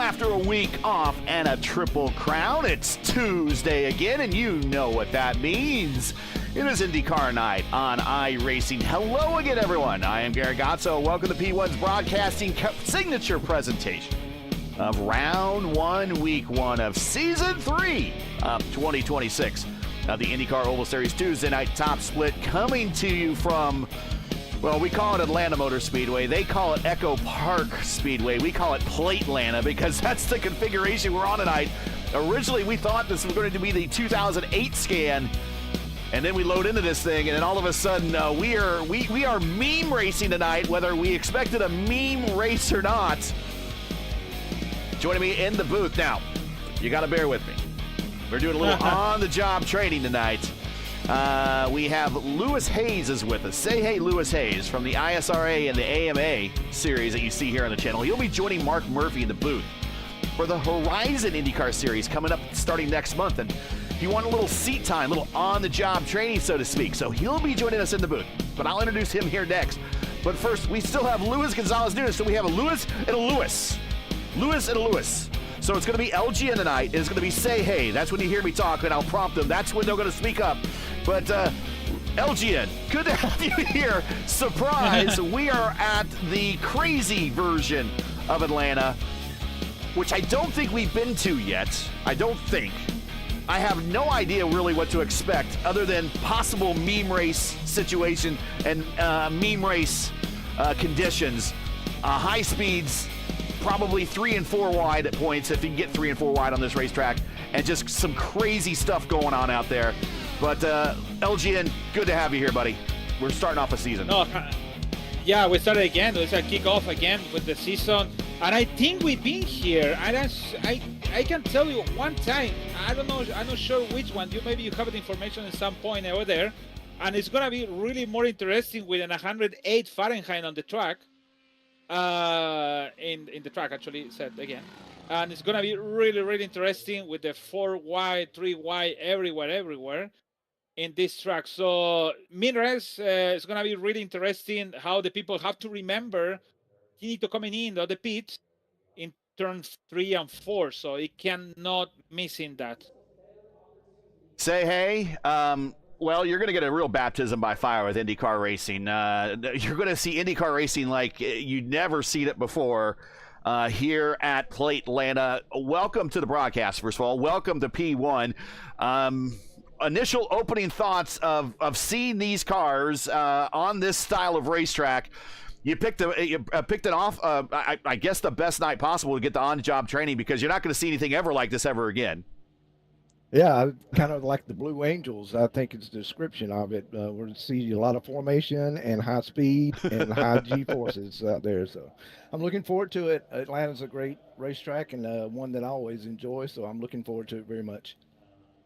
after a week off and a triple crown, it's Tuesday again, and you know what that means. It is IndyCar night on iRacing. Hello again, everyone. I am Gary Gotzo. Welcome to P1's broadcasting signature presentation of Round 1, Week 1 of Season 3 of 2026 of the IndyCar Oval Series Tuesday night top split, coming to you from, well, we call it Atlanta Motor Speedway. They call it Echo Park Speedway. We call it Plate Atlanta because that's the configuration we're on tonight. Originally, we thought this was going to be the 2008 scan, and then we load into this thing, and then all of a sudden, we are meme racing tonight, whether we expected a meme race or not. Joining me in the booth now, you got to bear with me. We're doing a little on-the-job training tonight. We have Lewis Hayes is with us. Say hey, Lewis Hayes from the ISRA and the AMA series that you see here on the channel. He'll be joining Mark Murphy in the booth for the Horizon IndyCar series coming up starting next month. And if you want a little seat time, a little on-the-job training, so to speak, so he'll be joining us in the booth. But I'll introduce him here next. But first, we still have Luis Gonzalez-Nunes, so we have a Lewis and a Lewis. Lewis and a Lewis. So it's going to be LGN tonight. It's going to be say hey. That's when you hear me talk, and I'll prompt them. That's when they're going to speak up. But LGN, good to have you here. Surprise, we are at the crazy version of Atlanta, which I don't think we've been to yet. I don't think. I have no idea really what to expect other than possible meme race situation and meme race conditions. High speeds, probably 3 and 4 wide at points if you can get 3 and 4 wide on this racetrack, and just some crazy stuff going on out there. But LGN, good to have you here, buddy. We're starting off a season. Yeah, we started again. It's a kickoff again with the season, and I think we've been here. I can tell you one time. I don't know. I'm not sure which one. Maybe you have the information at some point over there, and it's gonna be really more interesting with an 108 Fahrenheit on the track. In the track actually said again, and it's gonna be really interesting with the 4 wide, 3 wide everywhere in this track. So mid-race is gonna be really interesting how the people have to remember you need to coming in the pit in turns 3 and 4, so it cannot miss in that. Say hey. Well, you're going to get a real baptism by fire with IndyCar racing. You're going to see IndyCar racing like you'd never seen it before here at Plate Atlanta. Welcome to the broadcast, first of all. Welcome to P1. Initial opening thoughts of seeing these cars on this style of racetrack. You picked it off, I guess, the best night possible to get the on-job training, because you're not going to see anything ever like this ever again. Yeah, kind of like the Blue Angels, I think it's the description of it. We're going to see a lot of formation and high speed and high G-forces out there. So I'm looking forward to it. Atlanta's a great racetrack and one that I always enjoy, so I'm looking forward to it very much.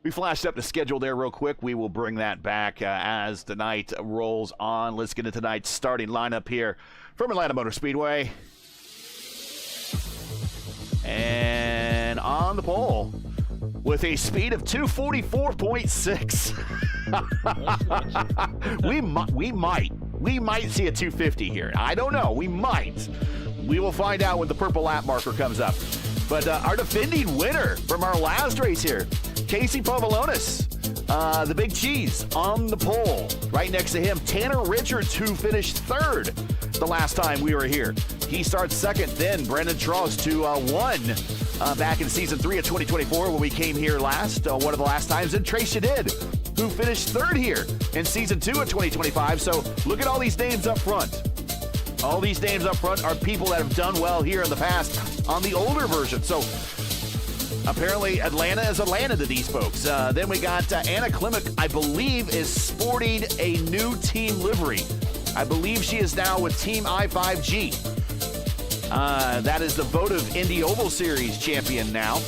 We flashed up the schedule there real quick. We will bring that back as the night rolls on. Let's get into tonight's starting lineup here from Atlanta Motor Speedway. And on the pole, with a speed of 244.6. we might see a 250 here. I don't know. We might. We will find out when the purple lap marker comes up. But our defending winner from our last race here, Casey Povolonis, the big cheese on the pole. Right next to him, Tanner Richards, who finished 3rd the last time we were here. He starts 2nd. Then Brendan Trost to 1 back in Season 3 of 2024 when we came here last, one of the last times. And Trace Shadid, who finished 3rd here in Season 2 of 2025. So look at all these names up front. All these names up front are people that have done well here in the past on the older version. So apparently Atlanta is Atlanta to these folks. Then we got Anna Klimek, I believe, is sporting a new team livery. I believe she is now with Team I5G. That is the Votive Indy Oval Series champion now.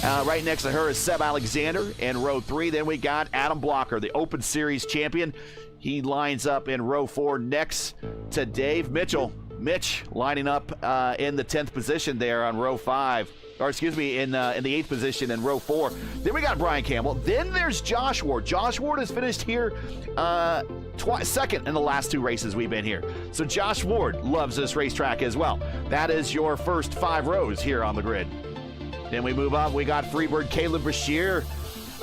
Right next to her is Seb Alexander in row 3. Then we got Adam Blocker, the Open Series champion. He lines up in row 4 next to Dave Mitchell. Mitch lining up in the 10th position there on row 5. Or excuse me, in the 8th position in row 4. Then we got Brian Campbell. Then there's Josh Ward. Josh Ward has finished here second in the last 2 races we've been here. So Josh Ward loves this racetrack as well. That is your first 5 rows here on the grid. Then we move up. We got Freebird Caleb Bashir,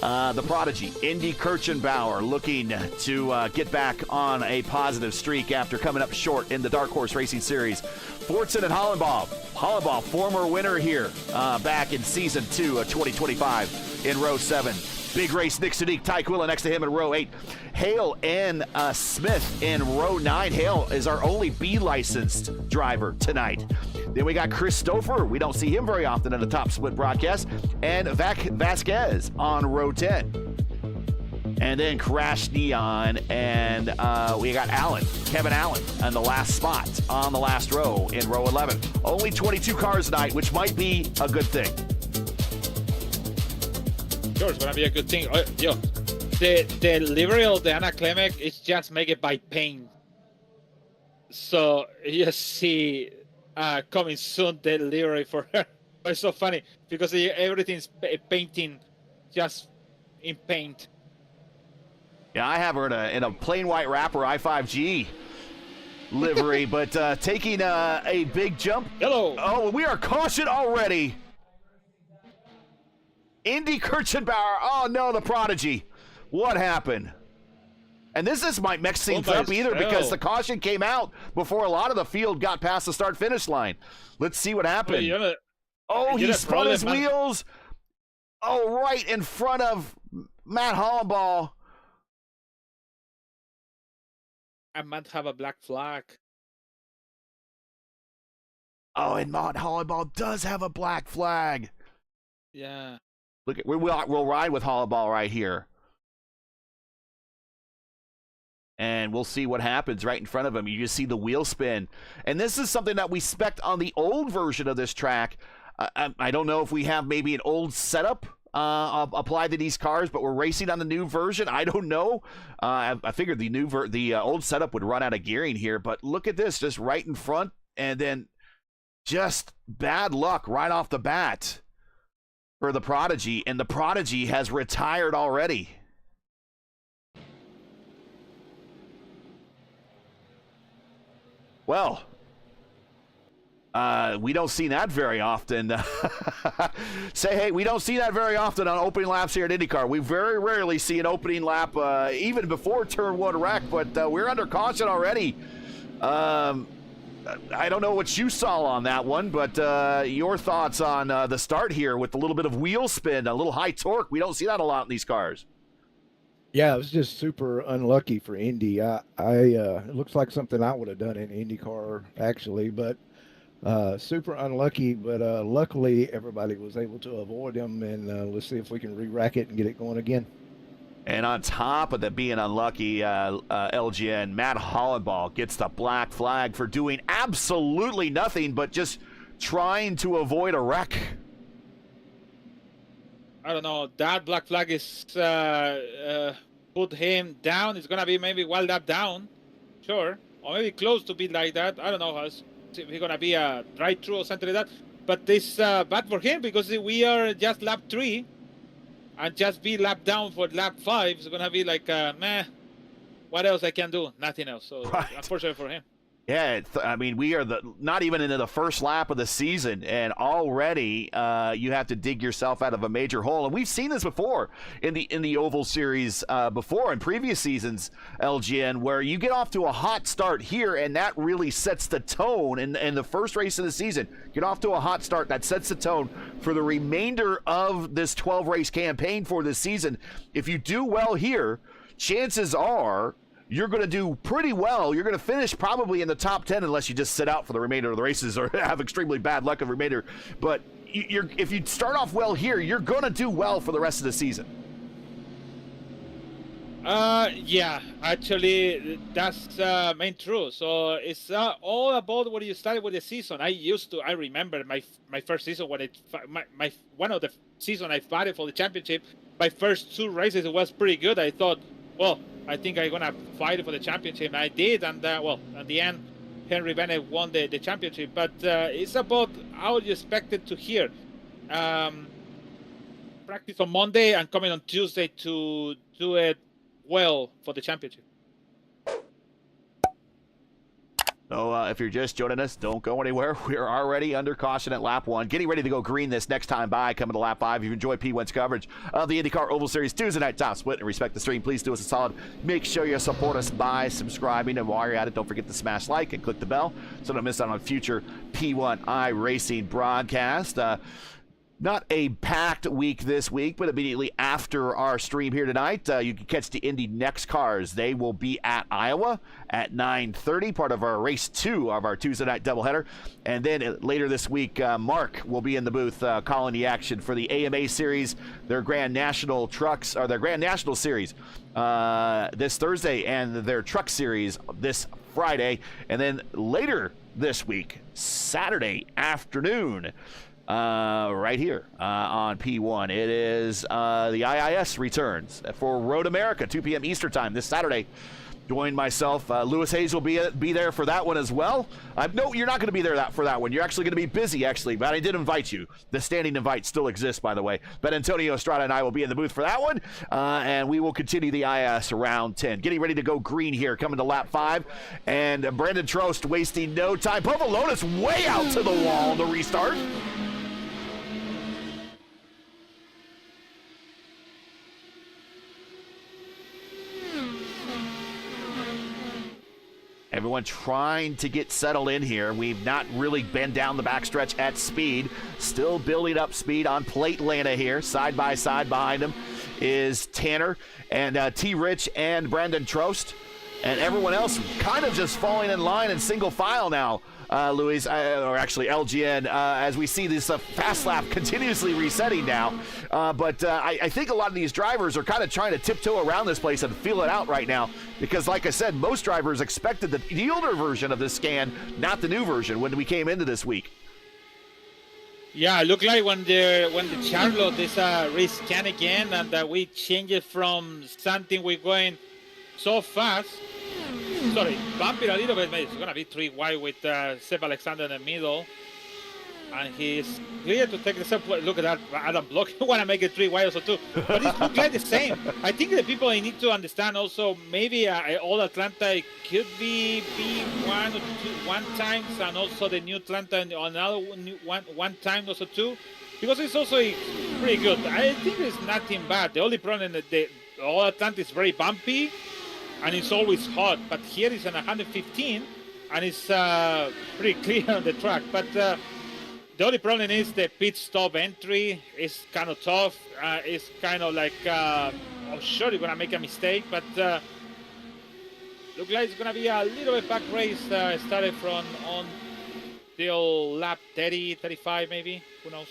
the prodigy. Indy Kirchenbauer looking to get back on a positive streak after coming up short in the Dark Horse Racing Series. Fortson and Hollenbaugh. Hollenbaugh, former winner here back in Season 2 of 2025 in Row 7. Big race, Nick Sadiq, Ty Quilla next to him in Row 8. Hale and Smith in Row 9. Hale is our only B-licensed driver tonight. Then we got Chris Stouffer. We don't see him very often in the top split broadcast. And Vasquez on Row 10. And then Crash Neon. And we got Kevin Allen, on the last spot on the last row in Row 11. Only 22 cars tonight, which might be a good thing. Sure, it's going to be a good thing. The livery of the Anna Klemek is just made by paint. So you see coming soon the livery for her. It's so funny because everything's painting just in paint. Yeah, I have her in a plain white wrapper I5G livery, but taking a big jump. Hello. Oh, we are caution already. Indy Kirchenbauer. Oh, no, the prodigy. What happened? And this might mix things up either because the caution came out before a lot of the field got past the start-finish line. Let's see what happened. He spun his wheels. Oh, right in front of Matt Hollenbaugh. I might have a black flag. Oh, and Matt Hollenbaugh does have a black flag. Yeah. Look, we'll ride with Hollenbaugh right here. And we'll see what happens right in front of him. You just see the wheel spin. And this is something that we spec'd on the old version of this track. I don't know if we have maybe an old setup applied to these cars, but we're racing on the new version. I don't know. I figured the old setup would run out of gearing here, but look at this, just right in front, and then just bad luck right off the bat for the prodigy, and the prodigy has retired already. Well, we don't see that very often. We don't see that very often on opening laps here at IndyCar. We very rarely see an opening lap, even before turn 1 wreck, but we're under caution already. I don't know what you saw on that one, but your thoughts on the start here with a little bit of wheel spin, a little high torque. We don't see that a lot in these cars. Yeah, it was just super unlucky for Indy. It looks like something I would have done in IndyCar actually, but super unlucky. But luckily, everybody was able to avoid them, and let's see if we can re-rack it and get it going again. And on top of that being unlucky, LGN, Matt Hollenbaugh gets the black flag for doing absolutely nothing but just trying to avoid a wreck. I don't know. That black flag is put him down. It's going to be maybe one lap down. Sure. Or maybe close to be like that. I don't know if he's going to be a drive-through or something like that. But this bad for him because we are just lap 3. And just be lap down for lap 5 is going to be like, meh, what else I can do? Nothing else. So, right. Unfortunately for him. Yeah, I mean, we are not even into the first lap of the season, and already you have to dig yourself out of a major hole. And we've seen this before in the Oval Series before in previous seasons, LGN, where you get off to a hot start here, and that really sets the tone in the first race of the season. Get off to a hot start, that sets the tone for the remainder of this 12-race campaign for this season. If you do well here, chances are you're going to do pretty well. You're going to finish probably in the top 10 unless you just sit out for the remainder of the races or have extremely bad luck of the remainder. But if you start off well here, you're going to do well for the rest of the season. Yeah, actually, that's main true. So it's all about what you started with the season. I remember my first season when one of the season I fought for the championship. My first 2 races, it was pretty good. I thought, well, I think I'm going to fight for the championship. And I did, and at the end, Henry Bennett won the championship. But it's about how you expect it to hear. Practice on Monday and coming on Tuesday to do it well for the championship. So if you're just joining us, don't go anywhere. We're already under caution at lap 1, getting ready to go green this next time by, coming to lap 5. If you enjoy P1's coverage of the IndyCar Oval Series Tuesday night top split and respect the stream, please do us a solid. Make sure you support us by subscribing, and while you're at it, don't forget to smash like and click the bell so don't miss out on future P1 iRacing broadcast. Not a packed week this week, but immediately after our stream here tonight, you can catch the Indy Next Cars. They will be at Iowa at 9:30, part of our race 2 of our Tuesday night doubleheader. And then later this week, Mark will be in the booth calling the action for the AMA Series, their Grand National Trucks, or their Grand National Series this Thursday, and their Truck Series this Friday. And then later this week, Saturday afternoon, right here on P1. It is the IIS returns for Road America, 2 p.m. Eastern Time this Saturday. Join myself. Lewis Hayes will be there for that one as well. No, you're not going to be there for that one. You're actually going to be busy, actually, but I did invite you. The standing invite still exists, by the way. But Antonio Estrada and I will be in the booth for that one, and we will continue the IIS around 10. Getting ready to go green here, coming to lap 5, and Brandon Trost wasting no time. Povolonis way out to the wall on the restart. Everyone trying to get settled in here. We've not really been down the backstretch at speed. Still building up speed on Plate Atlanta here. Side by side behind him is Tanner and T. Rich and Brandon Trost. And everyone else kind of just falling in line in single file now, Luis, or actually LGN, as we see this fast lap continuously resetting now. But I think a lot of these drivers are kind of trying to tiptoe around this place and feel it out right now. Because, like I said, most drivers expected the older version of this scan, not the new version, when we came into this week. Yeah, it looked like when the Charlotte is rescan again, and we change it from something we're going so fast. Sorry, bump it a little bit. It's going to be 3 wide with Seb Alexander in the middle. And he's clear to take the step. Look at that, Adam Block. Want to make it 3 wide also too. But it looks like the same. I think the people need to understand also maybe Old Atlanta could be one or one times, and also the new Atlanta another one time also too. Because it's also pretty good. I think it's nothing bad. The only problem is the Old Atlanta is very bumpy. And it's always hot, but here it's an 115, and it's pretty clear on the track. But the only problem is the pit stop entry is kind of tough. It's kind of like, oh, sure, you're going to make a mistake, but looks like it's going to be a little bit back race. Started from on till lap 30, 35 maybe, who knows.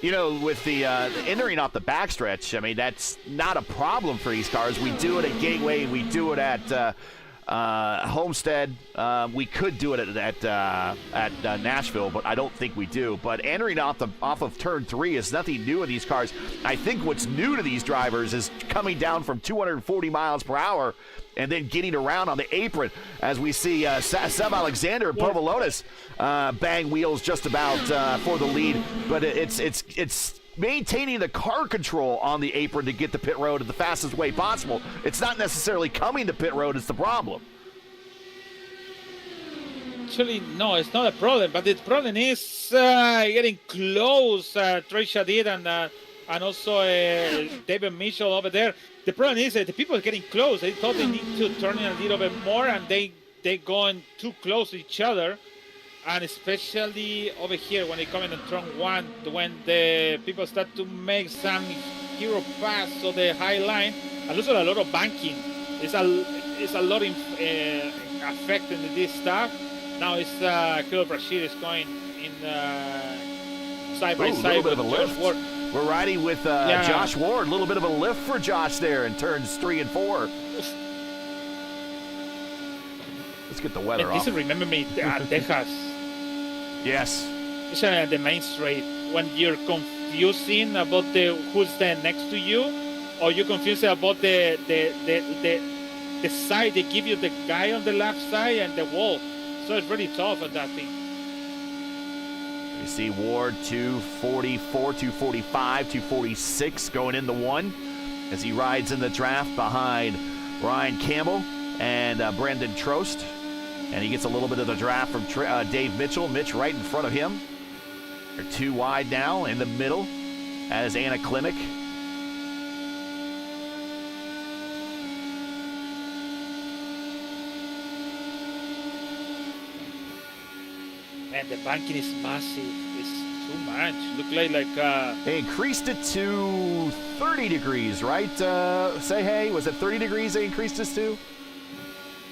You know, with the entering off the backstretch, I mean, that's not a problem for these cars. We do it at Gateway. We do it at Homestead. We could do it at Nashville, but I don't think we do. But entering off of turn 3 is nothing new in these cars. I think what's new to these drivers is coming down from 240 miles per hour and then getting around on the apron, as we see Seb Alexander and Povolonis bang wheels just about for the lead. But it's maintaining the car control on the apron to get to pit road in the fastest way possible. It's not necessarily coming to pit road is the problem. Actually, no, it's not a problem. But the problem is getting close. Trisha did, and also David Mitchell over there. The problem is that the people are getting close. They thought they need to turn in a little bit more, and they going too close to each other. And especially over here when they come in on turn 1, when the people start to make some hero pass on the high line, and also a lot of banking. It's a lot of affecting this stuff. Now it's Caleb Rashid is going in side by side with Josh Ward. We're riding with Josh Ward. A little bit of a lift for Josh there in turns 3 and 4. Let's get the weather off. This remember me, Texas. Yes. It's the main straight. When you're confusing about who's there next to you, or you're confused about the side they give you, the guy on the left side and the wall. So it's really tough on that thing. You see Ward 244, 245, 246 going into 1 as he rides in the draft behind Ryan Campbell and Brandon Trost. And he gets a little bit of the draft from Dave Mitchell. Mitch right in front of him. They're too wide now in the middle as Anna Klimek. Man, the banking is massive. It's too much. Look like They increased it to 30 degrees, right? Say hey, was it 30 degrees they increased this to?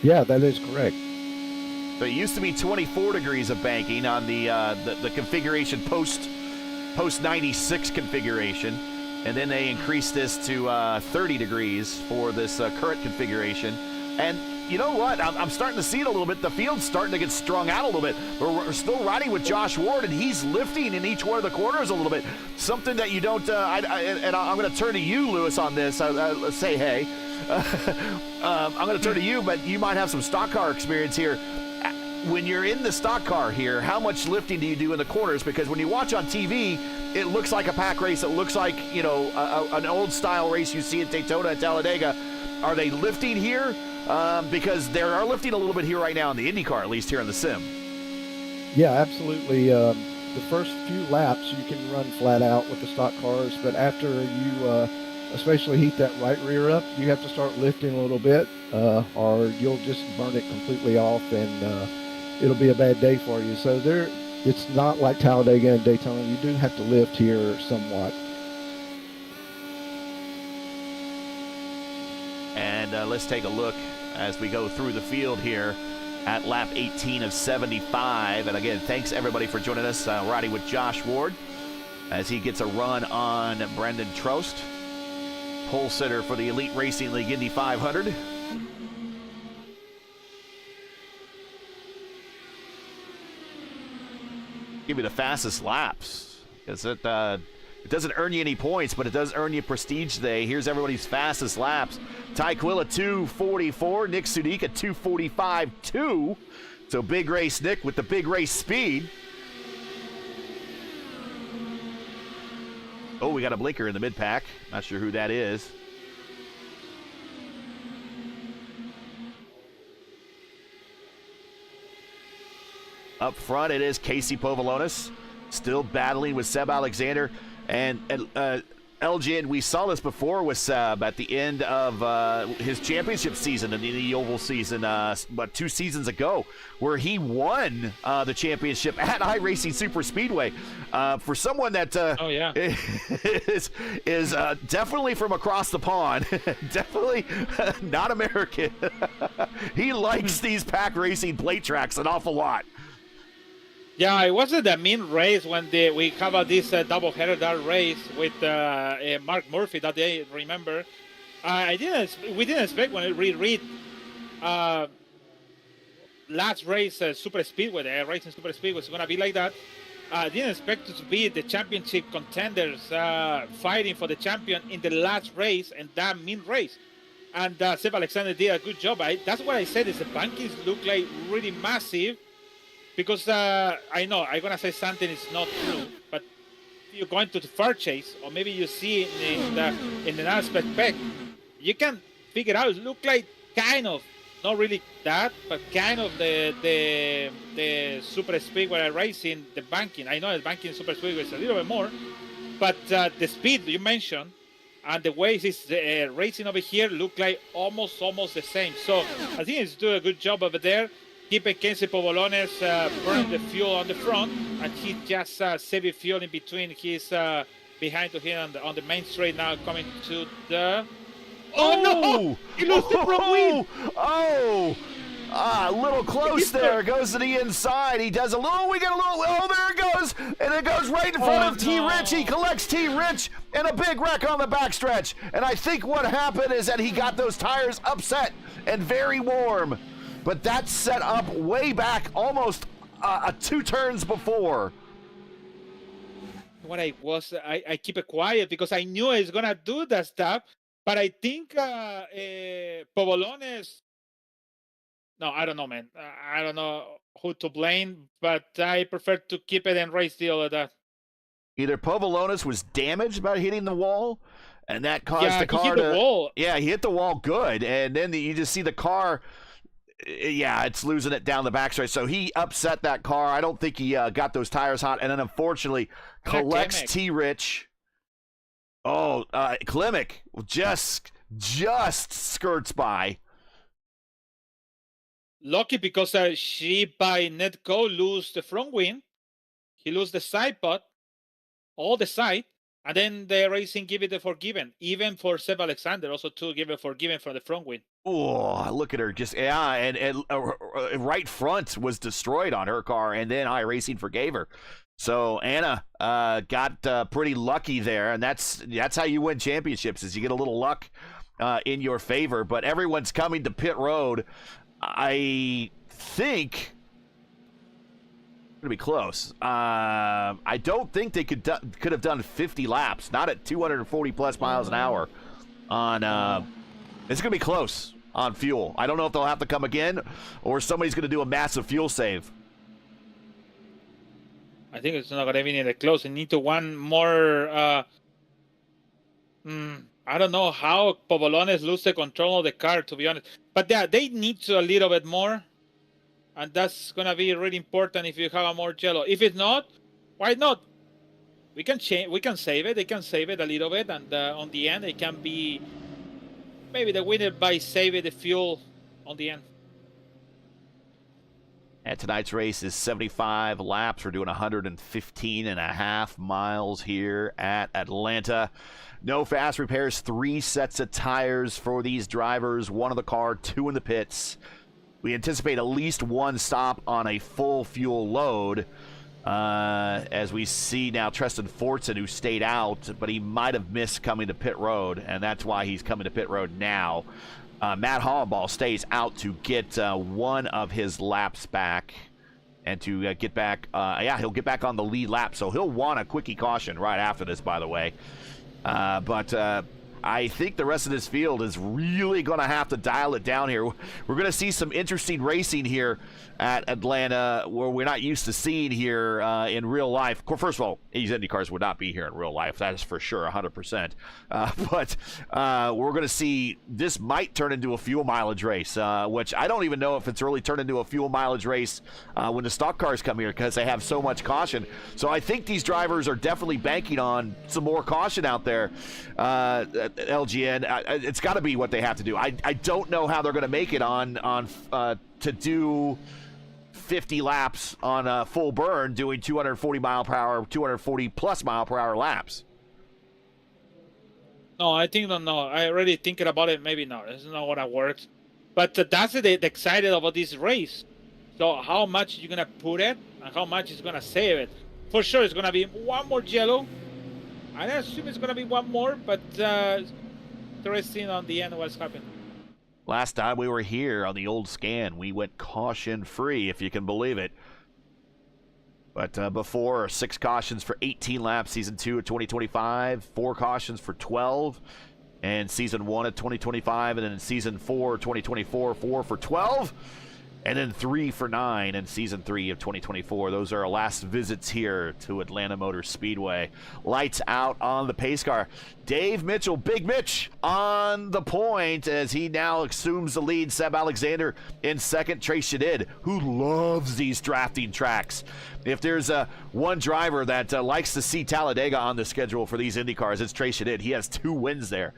Yeah, that is correct. So it used to be 24 degrees of banking on the configuration post 96 configuration, and then they increased this to 30 degrees for this current configuration. And you know what? I'm starting to see it a little bit. The field's starting to get strung out a little bit. We're still riding with Josh Ward, and he's lifting in each one of the corners a little bit. Something that you don't. And I'm going to turn to you, Lewis, on this. Let's say hey. I'm going to turn to you, but you might have some stock car experience here. When you're in the stock car here, how much lifting do you do in the corners? Because when you watch on TV, it looks like a pack race. It looks like, you know, an old style race you see at Daytona and Talladega. Are they lifting here? Because they are lifting a little bit here right now in the IndyCar, at least here in the sim. Yeah, absolutely. The first few laps you can run flat out with the stock cars, but after you especially heat that right rear up, you have to start lifting a little bit, or you'll just burn it completely off, and it'll be a bad day for you. So it's not like Talladega and Daytona. You do have to lift here somewhat. And let's take a look as we go through the field here at lap 18 of 75. And again, thanks everybody for joining us, riding with Josh Ward as he gets a run on Brendan Trost, pole sitter for the Elite Racing League Indy 500. Give me the fastest laps, because it doesn't earn you any points, but it does earn you prestige today. Here's everybody's fastest laps. Ty Quill at 2:44, Nick Sudik at 2:45.2. So big race Nick with the big race speed. Oh, we got a blinker in the mid-pack. Not sure who that is. Up front, it is Casey Povolonis, still battling with Seb Alexander. And Elgin, we saw this before with Seb at the end of his championship season in the Indy Oval season, about 2 seasons ago, where he won the championship at iRacing Superspeedway. For someone that is definitely from across the pond, definitely not American, he likes these pack racing plate tracks an awful lot. Yeah, it wasn't the main race when we covered this double-header that race with Mark Murphy that day. Remember, we didn't expect when we read last race Super Speedway, the Racing Super Speedway was going to be like that. I didn't expect it to be the championship contenders fighting for the champion in the last race and that main race. And Seb Alexander did a good job. That's what I said. Is the bankings look like really massive. Because I know I'm gonna say something is not true, but you're going to the far chase, or maybe you see in the aspect spec, you can figure out. It look like kind of not really that, but kind of the Super Speedway racing, the banking. I know the banking Super Speedway is a little bit more, but the speed you mentioned and the way it's racing over here look like almost the same. So I think it's doing a good job over there. Keeping Casey Povolones burning the fuel on the front, and he just saving fuel in between. He's behind to him on the main straight now, coming to the. Oh no! He lost the front wheel. A little close there. Goes to the inside. He does a little. We get a little. Oh, there it goes, and it goes right in front of T. Rich. He collects T. Rich, and a big wreck on the backstretch. And I think what happened is that he got those tires upset and very warm. But that's set up way back, almost 2 turns before. What I keep it quiet because I knew I was gonna do that stuff. But I think Povolones. No, I don't know, man. I don't know who to blame, but I prefer to keep it and race the other that. Either Povolones was damaged by hitting the wall, and that caused the car to. The wall. Yeah, he hit the wall good, and then you just see the car. Yeah, it's losing it down the backstretch. So he upset that car. I don't think he got those tires hot. And then, unfortunately, collects T-Rich. Oh, Klimek just skirts by. Lucky because she, by netco, lose the front wing. He lose the side pod, all the side. And then the racing give it a forgiven. Even for Seb Alexander, also to give a forgiven for the front wing. Oh, look at her. And right front was destroyed on her car, and then iRacing forgave her. So Anna got pretty lucky there, and that's how you win championships, is you get a little luck in your favor. But everyone's coming to pit road. I think going to be close. I don't think they could have done 50 laps, not at 240 plus miles an hour. It's going to be close on fuel. I don't know if they'll have to come again or somebody's going to do a massive fuel save. I think it's not going to be near the close. They need to one more. I don't know how Pobolones lose the control of the car, to be honest. But yeah, they need to a little bit more. And that's going to be really important if you have a more yellow. If it's not, why not? We can change. We can save it. They can save it a little bit. And on the end, it can be maybe the winner by saving the fuel on the end. And tonight's race is 75 laps. We're doing 115.5 miles here at Atlanta. No fast repairs, 3 sets of tires for these drivers, 1 in the car, 2 in the pits. We anticipate at least 1 stop on a full fuel load. As we see now Tristan Fortson, who stayed out, but he might have missed coming to pit road, and that's why he's coming to pit road now. Matt Hollenball stays out to get 1 of his laps back and to get back. He'll get back on the lead lap, so he'll want a quickie caution right after this, by the way. But I think the rest of this field is really going to have to dial it down here. We're going to see some interesting racing here at Atlanta where we're not used to seeing here in real life. First of all, these Indy cars would not be here in real life. That is for sure, 100%. But we're going to see this might turn into a fuel mileage race, which I don't even know if it's really turned into a fuel mileage race when the stock cars come here because they have so much caution. So I think these drivers are definitely banking on some more caution out there. LGN, it's got to be what they have to do. I don't know how they're going to make it on to do 50 laps on a full burn, doing 240 mile per hour, 240 plus mile per hour laps. No, I think no. I already thinking about it. Maybe not. It's not gonna work. But that's the excited about this race. So how much you're gonna put it and how much is gonna save it? For sure, it's gonna be 1 more yellow. I assume it's gonna be 1 more, but interesting on the end what's happening. Last time we were here on the old scan, we went caution-free, if you can believe it. But before, 6 cautions for 18 laps, Season 2 of 2025, 4 cautions for 12, and Season 1 of 2025, and then in Season 4 of 2024, 4 for 12, and then 3 for 9 in Season 3 of 2024. Those are our last visits here to Atlanta Motor Speedway. Lights out on the pace car. Dave Mitchell, Big Mitch, on the point as he now assumes the lead. Seb Alexander in second. Trace Shadid, who loves these drafting tracks. If there's one driver that likes to see Talladega on the schedule for these Indy cars, it's Trace Shadid. He has 2 wins there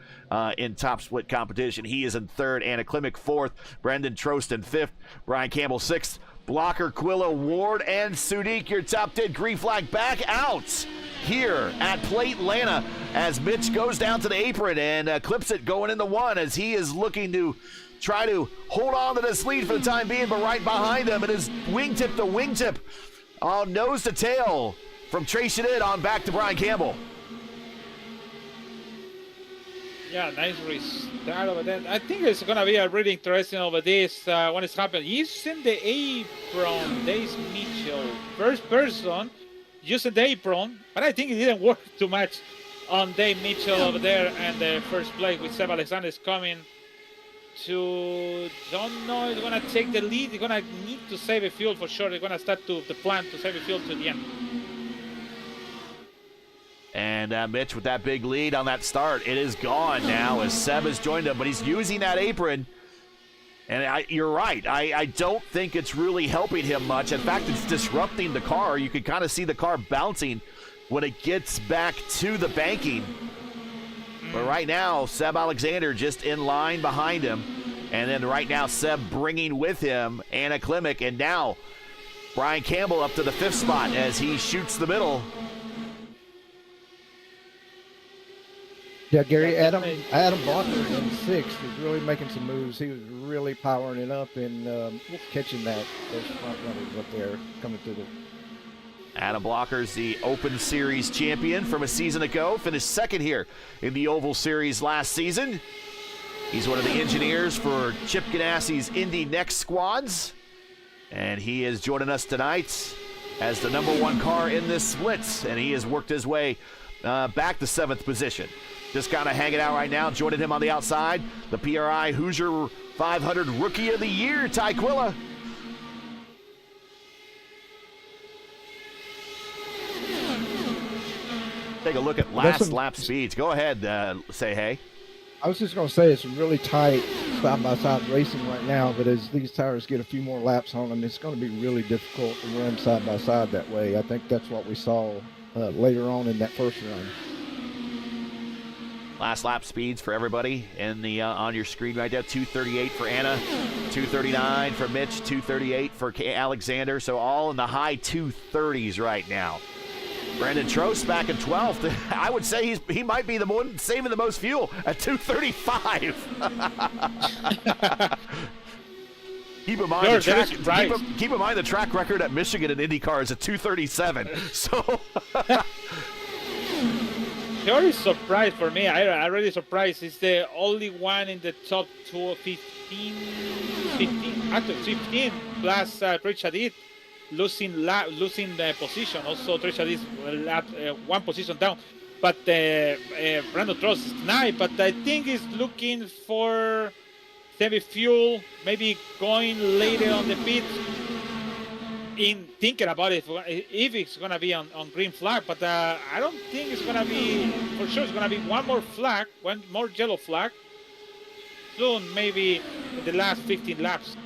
in top split competition. He is in third. Anna Klimek fourth. Brendan Trost in fifth. Brian Campbell sixth. Blocker, Quilla, Ward, and Sudik, your top 10 green flag back out here at Plate Atlanta as Mitch goes down to the apron and clips it going into 1 as he is looking to try to hold on to this lead for the time being, but right behind him it is wingtip to wingtip, nose to tail from Trace Shadid on back to Brian Campbell. Yeah, nice restart over there. I think it's going to be a really interesting over this when it's happened. He's in the apron, Dave Mitchell. First person using the apron, but I think it didn't work too much on Dave Mitchell over there. And the first place with Seb Alexander is coming to, don't know, he's going to take the lead. He's going to need to save a fuel for sure. They're going to start the plan to save a fuel to the end. And Mitch with that big lead on that start. It is gone now as Seb has joined him, but he's using that apron And you're right. I don't think it's really helping him much. In fact, it's disrupting the car. You can kind of see the car bouncing when it gets back to the banking. But right now, Seb Alexander just in line behind him. And then right now, Seb bringing with him Anna Klimek. And now, Brian Campbell up to the 5th spot as he shoots the middle. Yeah, Gary, Adam Blocker in 6th is really making some moves. He was really powering it up and catching those front runners up there coming through the... Adam Blocker's the Open Series champion from a season ago. Finished 2nd here in the Oval Series last season. He's one of the engineers for Chip Ganassi's Indy Next squads. And he is joining us tonight as the #1 car in this split. And he has worked his way back to 7th position. Just kind of hanging out right now. Joining him on the outside, the PRI Hoosier 500 Rookie of the Year, Ty Quilla. Take a look at last lap speeds. Go ahead, say hey. I was just going to say it's really tight side-by-side racing right now, but as these tires get a few more laps on them, it's going to be really difficult to run side-by-side that way. I think that's what we saw later on in that first run. Last lap speeds for everybody in the on your screen right now. 2:38 for Anna, 2:39 for Mitch, 2:38 for Alexander. So all in the high 2:30s right now. Brandon Trost back in 12th. I would say he might be the one saving the most fuel at 2:35. Keep in mind keep in mind the track record at Michigan and IndyCar is at 2:37. So. You're really surprised for me. I'm really surprised. He's the only one in the top 15 plus Trish Hadid losing the position. Also, Trish Hadid is 1 position down. But Brandon Trost is 9. But I think he's looking for semi-fuel, maybe going later on the pit. In thinking about it, if it's going to be on green flag, but I don't think it's going to be, for sure it's going to be one more yellow flag soon, maybe in the last 15 laps.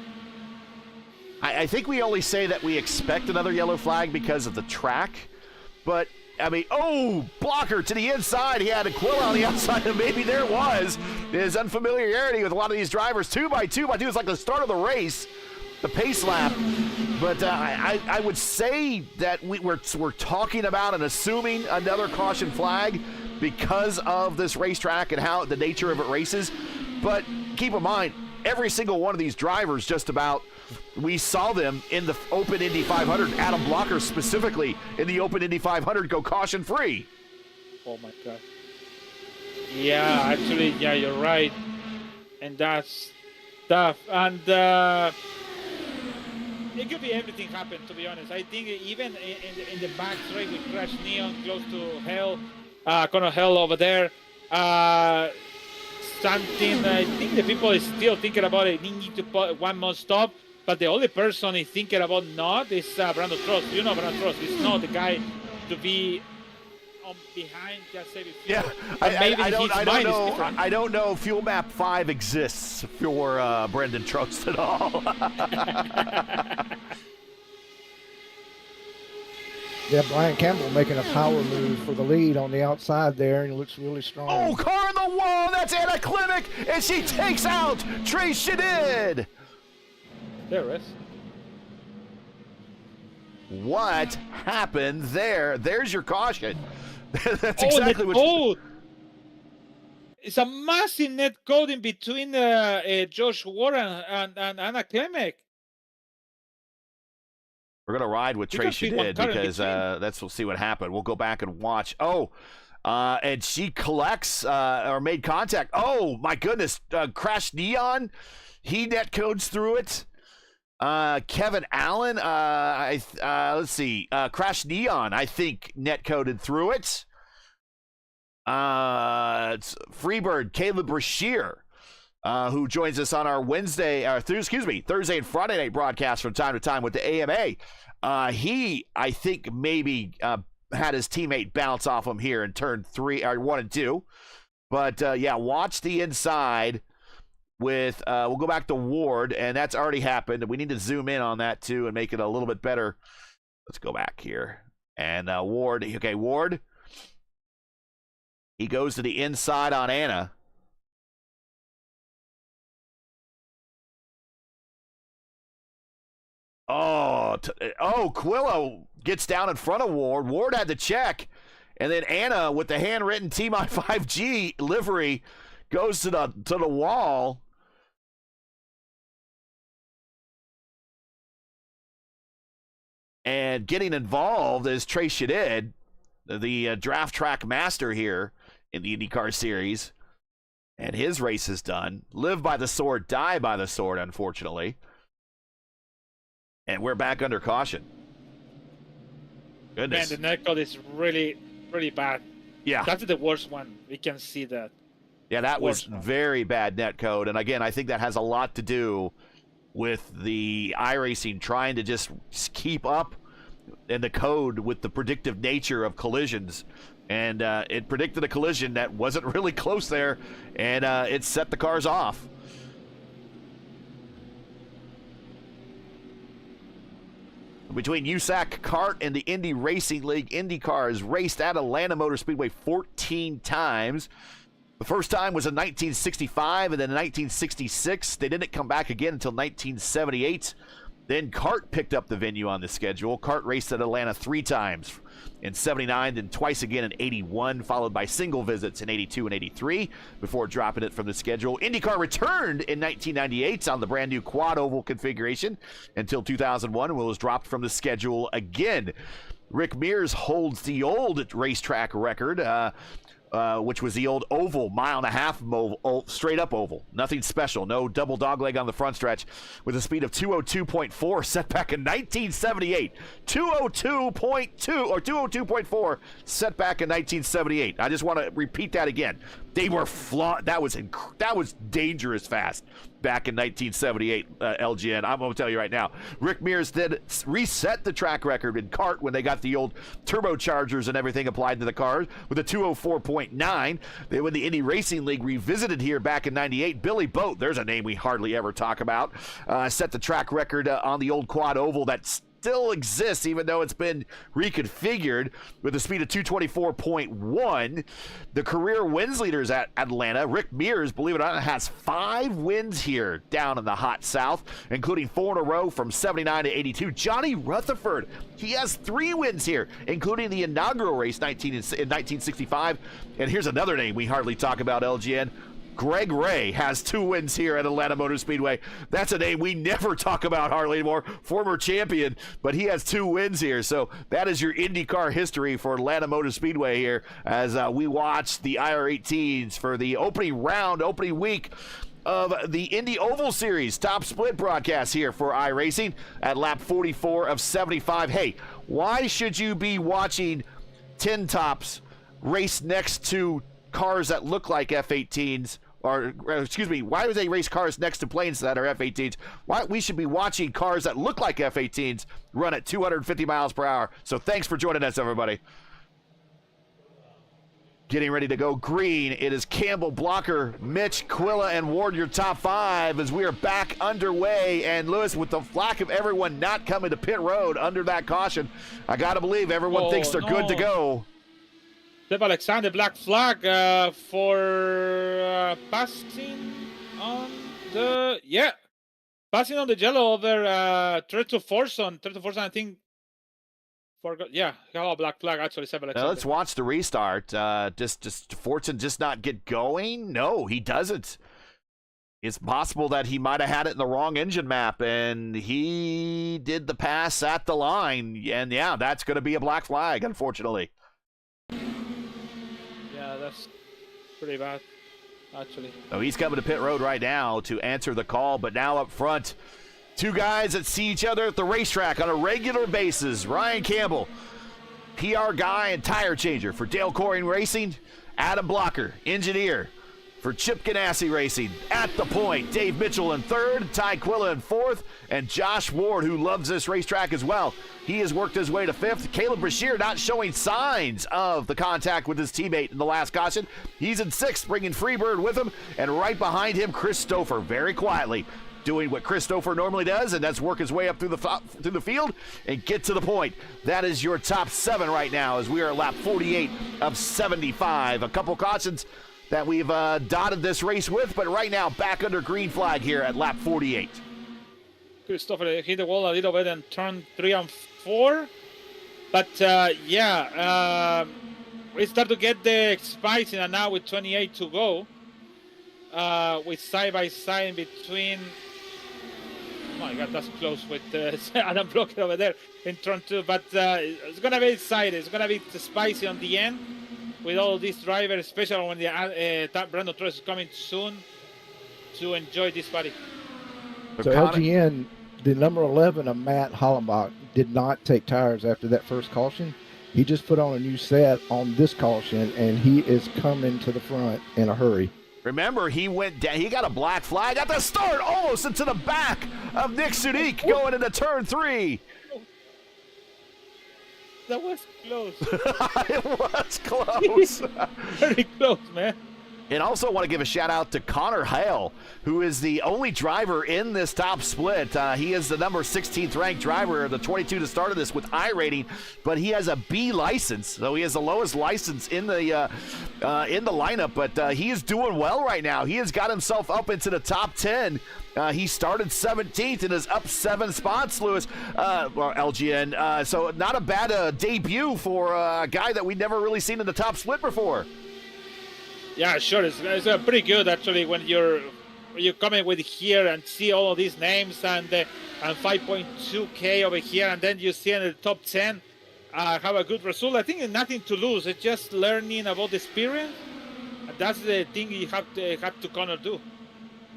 I think we only say that we expect another yellow flag because of the track, but I mean, Blocker to the inside. He had a Quilla on the outside, and maybe there was his unfamiliarity with a lot of these drivers. 2x2 is like the start of the race. The pace lap, but I would say that we're talking about and assuming another caution flag because of this racetrack and how the nature of it races. But keep in mind, every single one of these drivers, just about, we saw them in the Open Indy 500. Adam Blocker specifically in the Open Indy 500 go caution free. Oh my God! Yeah, actually, yeah, you're right, and that's tough. And. It could be everything happened, to be honest. I think even in the back straight with Crash Neon close to Hell, Conor Hell over there, something, I think the people is still thinking about it. They need to put one more stop, but the only person is thinking about not is Brandon Trost. You know Brandon Trost is not the guy to be behind just saving fuel. Yeah, I don't know if Fuel Map 5 exists for Brendan Trost at all. Yeah, Brian Campbell making a power move for the lead on the outside there, and he looks really strong. Oh, car on the wall! That's Anna Klimek, and she takes out Trace Shadid. There it is. What happened there? There's your caution. That's exactly what. It's a massive net code in between Josh Warren and Anna Klimek. We're gonna ride with Trace Shadid because we'll see what happened. We'll go back and watch. And she collects or made contact. Oh my goodness! Crash Neon, he net codes through it. Kevin Allen, let's see. Crash Neon, I think, net coded through it. It's Freebird, Caleb Brashear, who joins us on our Thursday and Friday night broadcast from time to time with the AMA. He, I think, maybe had his teammate bounce off him here in turn 1 and 2. But yeah, watch the inside. with, we'll go back to Ward, and that's already happened. We need to zoom in on that too and make it a little bit better. Let's go back here. And Ward, okay, Ward. He goes to the inside on Anna. Oh, Quillo gets down in front of Ward. Ward had to check. And then Anna, with the handwritten T-My 5G livery, goes to the wall. And getting involved is Trey Shadid, the draft track master here in the IndyCar Series. And his race is done. Live by the sword, die by the sword, unfortunately. And we're back under caution. Goodness. Man, the net code is really, really bad. Yeah. That's the worst one. We can see that. Yeah, that was very bad net code. And again, I think that has a lot to do with the iRacing trying to just keep up in the code with the predictive nature of collisions. And it predicted a collision that wasn't really close there, and it set the cars off. Between USAC Kart and the Indy Racing League, IndyCar has raced at Atlanta Motor Speedway 14 times. The first time was in 1965 and then in 1966. They didn't come back again until 1978. Then Kart picked up the venue on the schedule. Kart raced at Atlanta 3 times in 79, then twice again in 81, followed by single visits in 82 and 83 before dropping it from the schedule. IndyCar returned in 1998 on the brand new quad oval configuration until 2001 when it was dropped from the schedule again. Rick Mears holds the old racetrack record, which was the old oval, 1.5 straight up oval. Nothing special. No double dogleg on the front stretch with a speed of 202.4 set back in 1978. 202.2 or 202.4 set back in 1978. I just want to repeat that again. They were flawed. That was dangerous fast back in 1978, LGN. I'm going to tell you right now. Rick Mears did reset the track record in kart when they got the old turbochargers and everything applied to the cars with a 204.9. Then when the Indy Racing League revisited here back in 98, Billy Boat, there's a name we hardly ever talk about, set the track record on the old quad oval that still exists even though it's been reconfigured with a speed of 224.1. The career wins leaders at Atlanta, Rick Mears, believe it or not, has 5 wins here down in the hot south, including 4 in a row from 79 to 82. Johnny Rutherford, he has 3 wins here, including the inaugural race in 1965. And here's another name we hardly talk about, LGN. Greg Ray has 2 wins here at Atlanta Motor Speedway. That's a name we never talk about hardly anymore. Former champion, but he has 2 wins here. So that is your IndyCar history for Atlanta Motor Speedway here as we watch the IR18s for the opening week of the Indy Oval Series top split broadcast here for iRacing at lap 44 of 75. Hey, why should you be watching tin tops race next to cars that look like F-18s? Or, excuse me, why would they race cars next to planes that are F-18s? Why we should be watching cars that look like F-18s run at 250 miles per hour. So thanks for joining us, everybody. Getting ready to go green. It is Campbell, Blocker, Mitch, Quilla, and Ward, your top 5 as we are back underway. And Lewis, with the lack of everyone not coming to pit road under that caution, I got to believe everyone thinks they're good to go. Seb Alexander, black flag for passing on the passing on the yellow over Treto Forson. Treto Forson, I think, forgot. Yeah, a black flag actually. Seb Alexander. Now let's watch the restart. Just Forson just not get going? No, he doesn't. It's possible that he might have had it in the wrong engine map, and he did the pass at the line. And yeah, that's going to be a black flag, unfortunately. That's pretty bad, actually. Oh, he's coming to pit road right now to answer the call, but now up front, 2 guys that see each other at the racetrack on a regular basis. Ryan Campbell, PR guy and tire changer for Dale Coring Racing. Adam Blocker, engineer for Chip Ganassi Racing. At the point, Dave Mitchell in third, Ty Quilla in fourth, and Josh Ward, who loves this racetrack as well. He has worked his way to fifth. Caleb Brashear not showing signs of the contact with his teammate in the last caution. He's in sixth, bringing Freebird with him, and right behind him, Chris Stouffer, very quietly doing what Chris Stouffer normally does, and that's work his way up through the field and get to the point. That is your top 7 right now as we are at lap 48 of 75. A couple cautions that we've dotted this race with, but right now back under green flag here at lap 48. Christopher hit the wall a little bit in turn 3 and 4. But we start to get the spice in, and now with 28 to go, with side by side in between. Oh my God, that's close with Adam Blocker over there in turn 2. But it's going to be exciting. It's going to be spicy on the end with all these drivers, especially when the Brandon Truex is coming soon to enjoy this party. So LGN, the number 11 of Matt Hollenbach did not take tires after that first caution. He just put on a new set on this caution, and he is coming to the front in a hurry. Remember, he went down. He got a black flag at the start, almost into the back of Nick Sudik going into turn 3. That was close. It was close. Very close, man. And also want to give a shout out to Connor Hale, who is the only driver in this top split. He is the number 16th ranked driver, the 22 to start of this with iRating, but he has a B license, so he has the lowest license in the lineup. But he is doing well right now. He has got himself up into the top 10. He started 17th and is up 7 spots, Lewis, LGN. So not a bad debut for a guy that we've never really seen in the top split before. Yeah, sure. It's pretty good actually when you come in with here and see all of these names and 5.2K over here, and then you see in the top 10 have a good result. I think nothing to lose. It's just learning about the experience, and that's the thing you have to Connor do.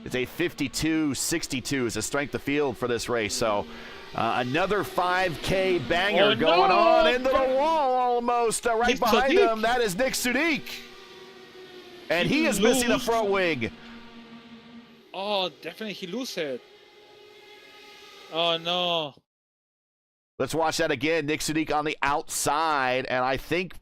It's a 52-62 is the strength of field for this race. So another 5K banger going on into the wall almost right behind him. That is Nick Sudik. And he is missing a front wing. Oh, definitely he loses it. Oh, no. Let's watch that again. Nick Sudik on the outside, and I think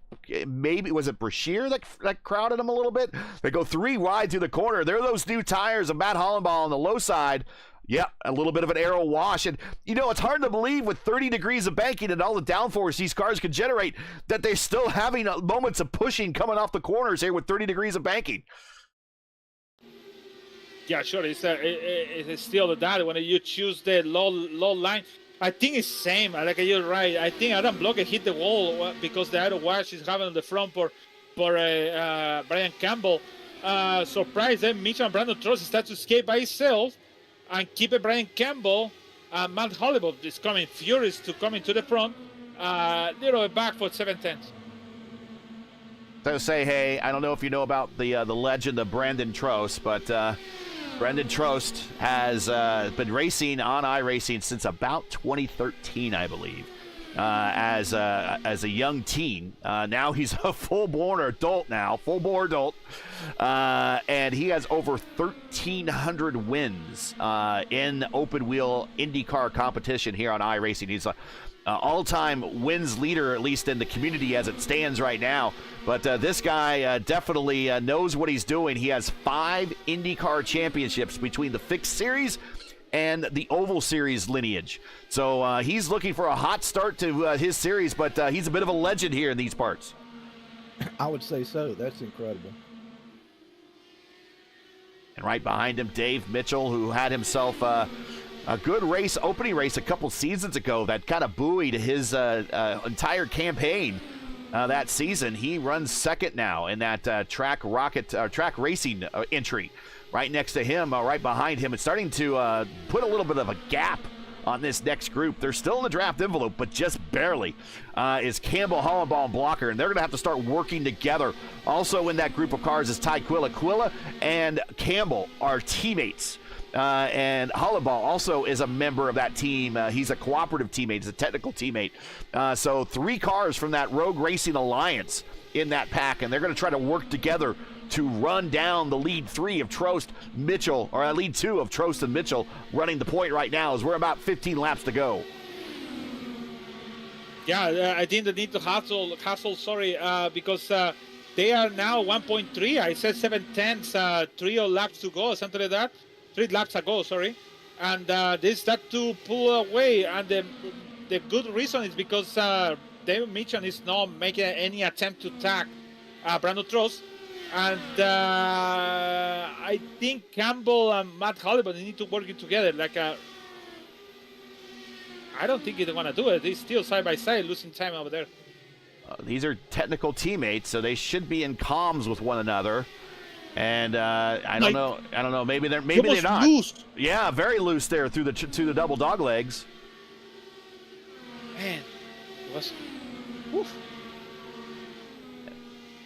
maybe, was it Brashear that crowded him a little bit? They go 3 wide through the corner. There are those new tires of Matt Hollenbach on the low side. Yep, a little bit of an aero wash. And, you know, it's hard to believe with 30 degrees of banking and all the downforce these cars can generate that they're still having moments of pushing coming off the corners here with 30 degrees of banking. Yeah, sure. It's still that when you choose the low line. I think it's same. Like you're right. I think Adam Blocker hit the wall because the aero wash is having on the front for Brian Campbell. Surprise, then Mitchell and Brandon Truex start to escape by himself. And keep it Brian Campbell. Matt Hollenbach is coming furious to come into the front. Little back for 7/10. So say, hey, I don't know if you know about the legend of Brandon Trost, but Brandon Trost has been racing on iRacing since about 2013, I believe, as a young teen. Now he's a full-born adult and he has over 1,300 wins in open-wheel IndyCar competition here on iRacing. He's a all-time wins leader, at least in the community as it stands right now. But this guy definitely knows what he's doing. He has 5 IndyCar championships between the Fixed Series and the Oval Series lineage. So he's looking for a hot start to his series, but he's a bit of a legend here in these parts. I would say so. That's incredible. And right behind him, Dave Mitchell, who had himself a good race, opening race a couple seasons ago that kind of buoyed his entire campaign that season. He runs second now in that track racing entry. Right next to him, right behind him, it's starting to put a little bit of a gap on this next group. They're still in the draft envelope, but just barely, is Campbell, Hollenbach, and Blocker, and they're going to have to start working together. Also in that group of cars is Ty Quilla. Quilla and Campbell are teammates. And Hollenbach also is a member of that team. He's a cooperative teammate. He's a technical teammate. So 3 cars from that Rogue Racing Alliance in that pack, and they're going to try to work together to run down the lead 3 of Trost, Mitchell, or lead 2 of Trost and Mitchell running the point right now as we're about 15 laps to go. Yeah, I think they need to hustle, because they are now 1.3. I said 7/10, 3 laps to go, something like that. 3 laps ago, sorry. And they start to pull away. And the good reason is because David Mitchell is not making any attempt to attack Brandon Trost. And I think Campbell and Matt Halliburton need to work it together. I don't think they're going to do it. They're still side by side, losing time over there. These are technical teammates, so they should be in comms with one another. And I don't know. Maybe they're not. Loose. Yeah, very loose there through the double dog legs. Man, it was. Oof.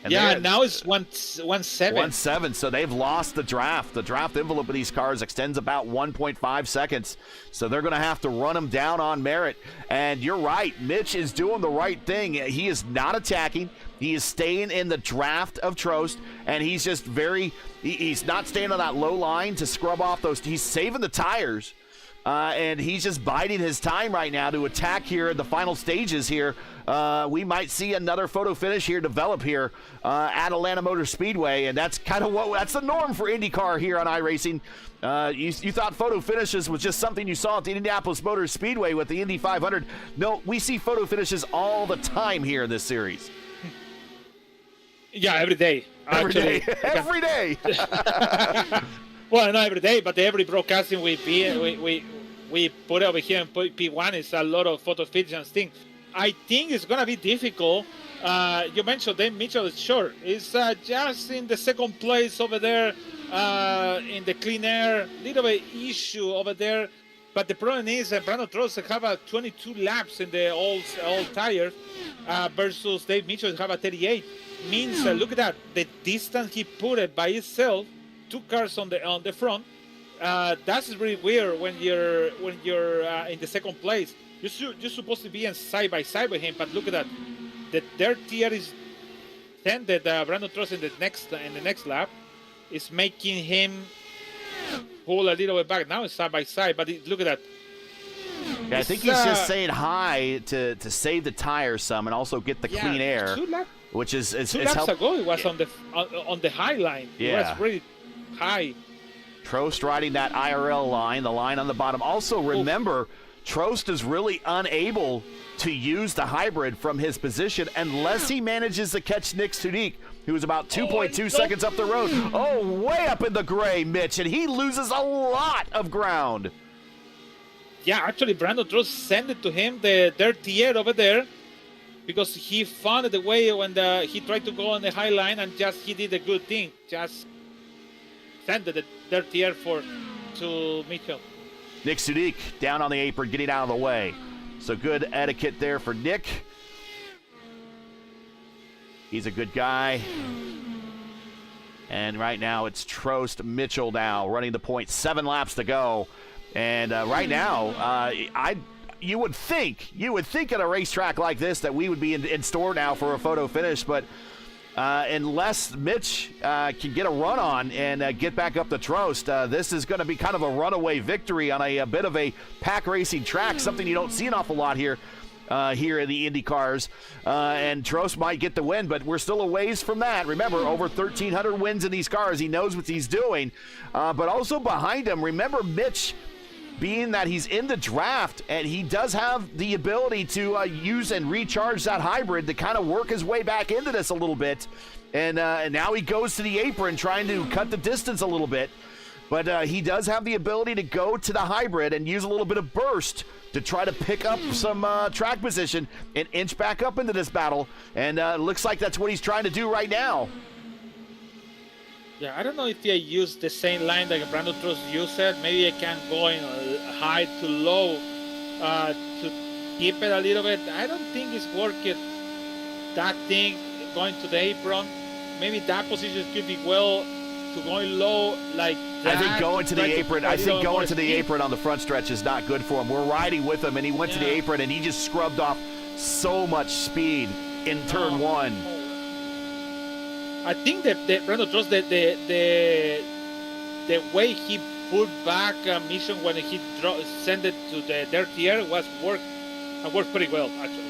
And yeah, now it's 1-7. 1-7, so they've lost the draft. The draft envelope of these cars extends about 1.5 seconds, so they're going to have to run them down on merit. And you're right, Mitch is doing the right thing. He is not attacking. He is staying in the draft of Trost, and he's just he's not staying on that low line to scrub off those. He's saving the tires, and he's just biding his time right now to attack here in the final stages here. We might see another photo finish here develop here at Atlanta Motor Speedway, and that's kind of that's the norm for IndyCar here on iRacing. You thought photo finishes was just something you saw at the Indianapolis Motor Speedway with the Indy 500. No, we see photo finishes all the time here in this series. Yeah, every day. Every day. Well, not every day, but every broadcasting we put over here in P1 is a lot of photo finishes thing. I think it's going to be difficult. You mentioned Dave Mitchell, sure. It's just in the second place over there in the clean air. Little bit issue over there. But the problem is that Brandon Trost have 22 laps in the all tires versus Dave Mitchell have 38. Means, look at that. The distance he put it by itself, 2 cars on the front. That's really weird when you're in the second place. You're supposed to be in side by side with him, but look at that. Their tier is tended Brandon Trost in the next lap is making him pull a little bit back. Now it's side by side, but look at that. Yeah, I think he's just saying hi to save the tires some and also get the clean air, which is 2 laps ago it was on the high line. Yeah. It was really high. Trost riding that IRL line, the line on the bottom. Also, remember, Trost is really unable to use the hybrid from his position unless he manages to catch Nick Sudik, who is about 2.2 seconds up the road. Oh, way up in the gray, Mitch, and he loses a lot of ground. Yeah, actually, Brandon Trost sent it to him, their tier over there, because he found the way when he tried to go on the high line, and he did a good thing. Just sent their tier to Mitchell. Nick Sudik down on the apron, getting out of the way. So good etiquette there for Nick. He's a good guy. And right now it's Trost Mitchell now running the point. 7 laps to go. And right now, you would think at a racetrack like this that we would be in store now for a photo finish, but unless Mitch can get a run on and get back up to Trost, this is going to be kind of a runaway victory on a bit of a pack racing track, something you don't see an awful lot here in the Indy cars. And Trost might get the win, but we're still a ways from that. Remember, over 1,300 wins in these cars. He knows what he's doing. But also behind him, remember Mitch, being that he's in the draft and he does have the ability to use and recharge that hybrid to kind of work his way back into this a little bit. And now he goes to the apron trying to cut the distance a little bit. But he does have the ability to go to the hybrid and use a little bit of burst to try to pick up some track position and inch back up into this battle. And it looks like that's what he's trying to do right now. Yeah, I don't know if I use the same line that Brandon Trost used it. Maybe I can go in high to low to keep it a little bit. I don't think it's working. That thing going to the apron, maybe that position could be well to going low like that. I think going to the apron on the front stretch is not good for him. We're riding with him, and he went to the apron, and he just scrubbed off so much speed in turn 1. I think that Brandon Trost, the way he pulled back mission when he sent it to the dirty air was worked pretty well, actually.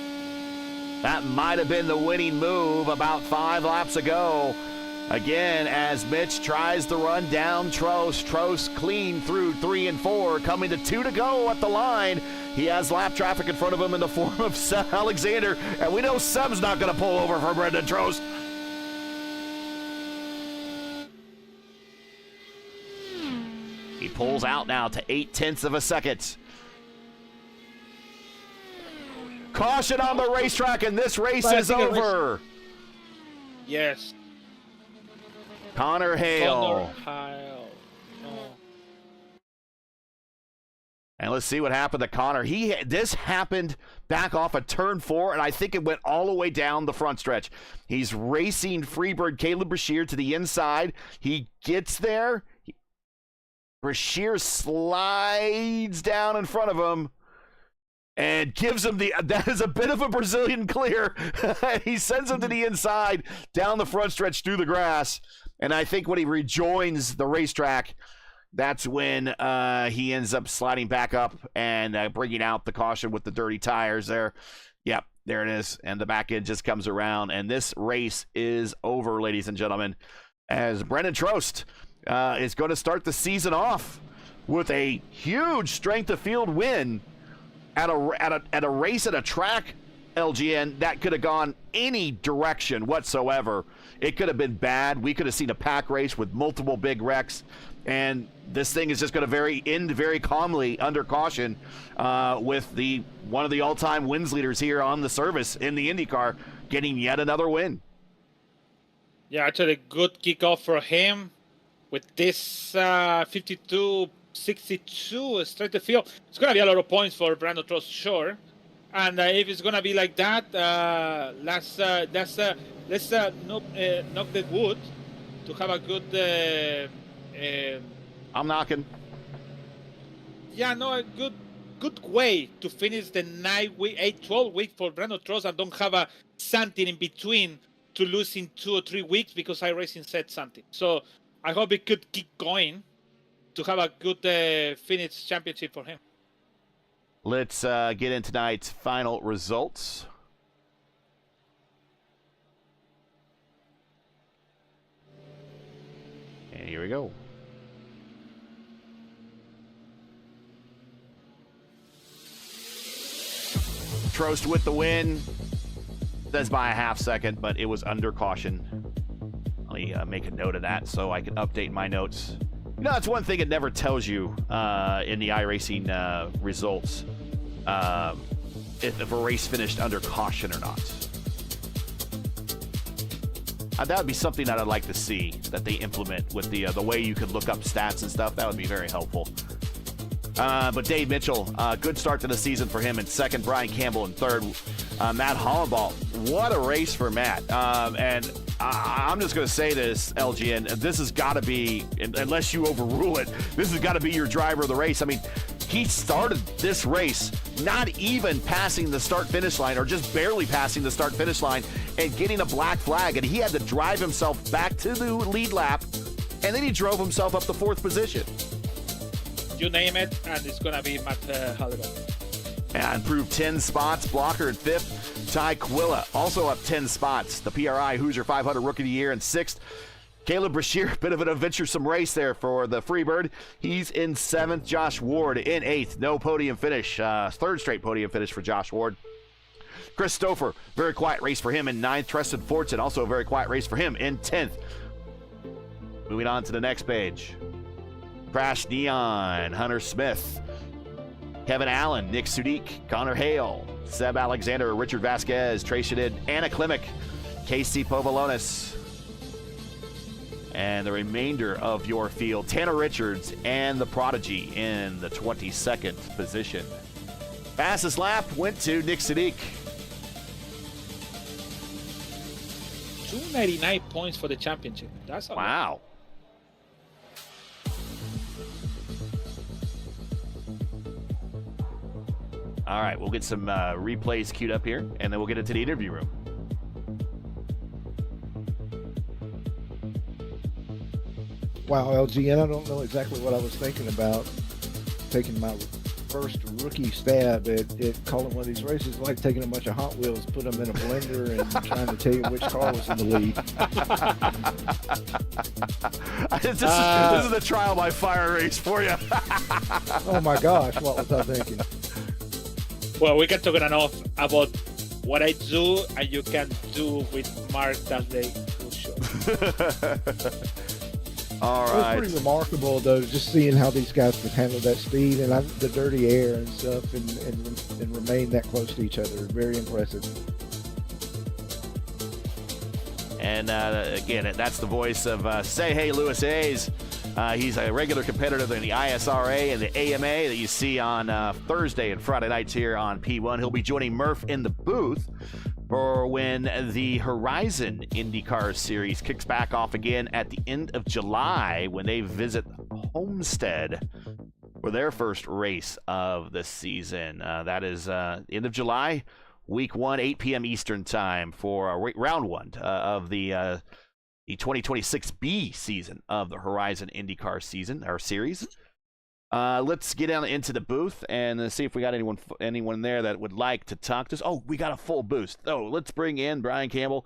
That might have been the winning move about 5 laps ago. Again, as Mitch tries to run down Trost. Trost clean through 3 and 4, coming to 2 to go at the line. He has lap traffic in front of him in the form of Seb Alexander, and we know Seb's not going to pull over for Brendan Trost. He pulls out now to 0.8 of a second. Caution on the racetrack, and this race is over. Yes. Connor Hale. Oh. And let's see what happened to Connor. This happened back off of turn 4, and I think it went all the way down the front stretch. He's racing Freebird Caleb Brashear to the inside. He gets there. Brashear slides down in front of him and gives him that is a bit of a Brazilian clear. He sends him to the inside, down the front stretch through the grass. And I think when he rejoins the racetrack, that's when he ends up sliding back up and bringing out the caution with the dirty tires there. Yep, there it is. And the back end just comes around. And this race is over, ladies and gentlemen, as Brendan Trost is going to start the season off with a huge strength of field win at a race at a track, LGN, that could have gone any direction whatsoever. It could have been bad. We could have seen a pack race with multiple big wrecks, and this thing is just going to end very calmly under caution with one of the all-time wins leaders here on the service in the IndyCar getting yet another win. Yeah, actually, good kickoff for him with this 52-62 straight to field. It's going to be a lot of points for Brandon Trost, sure. And if it's going to be like that, let's knock the wood to have a good. I'm knocking. Yeah, no, a good way to finish the 12 week for Brandon Trost and don't have something in between to lose in 2 or 3 weeks because iRacing said something. So I hope it could keep going to have a good finish championship for him. Let's get in tonight's final results. And here we go. Trost with the win. Says by a half second, but it was under caution. Let me make a note of that so I can update my notes. You know, that's one thing it never tells you in the iRacing results, if a race finished under caution or not. That would be something that I'd like to see that they implement with the way you could look up stats and stuff. That would be very helpful. But Dave Mitchell, good start to the season for him in second. Brian Campbell in third. Matt Hollenball, what a race for Matt. And I'm just going to say this, LGN, this has got to be, unless you overrule it, this has got to be your driver of the race. I mean, he started this race not even passing the start-finish line or just barely passing the start-finish line and getting a black flag, and he had to drive himself back to the lead lap, and then he drove himself up the 4th position. You name it, and it's going to be Matt Hollenball. And improved 10 spots. Blocker at 5th. Ty Quilla also up 10 spots. The PRI Hoosier 500 Rookie of the Year in 6th. Caleb Brashear, bit of an adventuresome race there for the Freebird. He's in 7th. Josh Ward in 8th. No podium finish. 3rd straight podium finish for Josh Ward. Chris Stouffer, very quiet race for him in 9th. Tristan Fortson, also a very quiet race for him in 10th. Moving on to the next page. Crash Neon, Hunter Smith, Kevin Allen, Nick Sudik, Connor Hale, Seb Alexander, Richard Vasquez, Trey Shadid, Anna Klimek, Casey Povolonis. And the remainder of your field, Tanner Richards and the Prodigy in the 22nd position. Fastest lap went to Nick Sudik. 299 points for the championship. That's a wow. lot. All right, we'll get some replays queued up here, and then we'll get into the interview room. Wow, LGN, I don't know exactly what I was thinking about taking my first rookie stab at calling one of these races, like taking a bunch of Hot Wheels, put them in a blender, and trying to tell you which car was in the lead. This is a trial by fire race for you. Oh my gosh, what was I thinking? Well, we can talk enough about what I do and you can do with Mark that day for sure. All It right. was pretty remarkable, though, just seeing how these guys could handle that speed and the dirty air and stuff, and remain that close to each other. Very impressive. And again, that's the voice of Say Hey Lewis Hayes. He's a regular competitor in the ISRA and the AMA that you see on Thursday and Friday nights here on P1. He'll be joining Murph in the booth for when the Horizon IndyCar Series kicks back off again at the end of July when they visit Homestead for their first race of the season. That is end of July, week 1, 8 p.m. Eastern time for round 1 of the 2026B season of the Horizon IndyCar season or series. Let's get down into the booth and see if we got anyone there that would like to talk to us. Oh, we got a full booth. Oh, let's bring in Brian Campbell.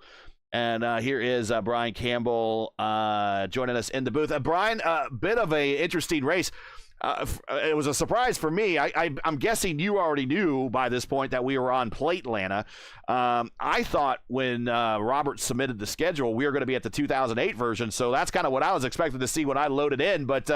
And here is Brian Campbell joining us in the booth. Brian, a bit of a interesting race. It was a surprise for me. I'm guessing you already knew by this point that we were on Plate Atlanta. I thought when Robert submitted the schedule, we were going to be at the 2008 version, so that's kind of what I was expecting to see when I loaded in. But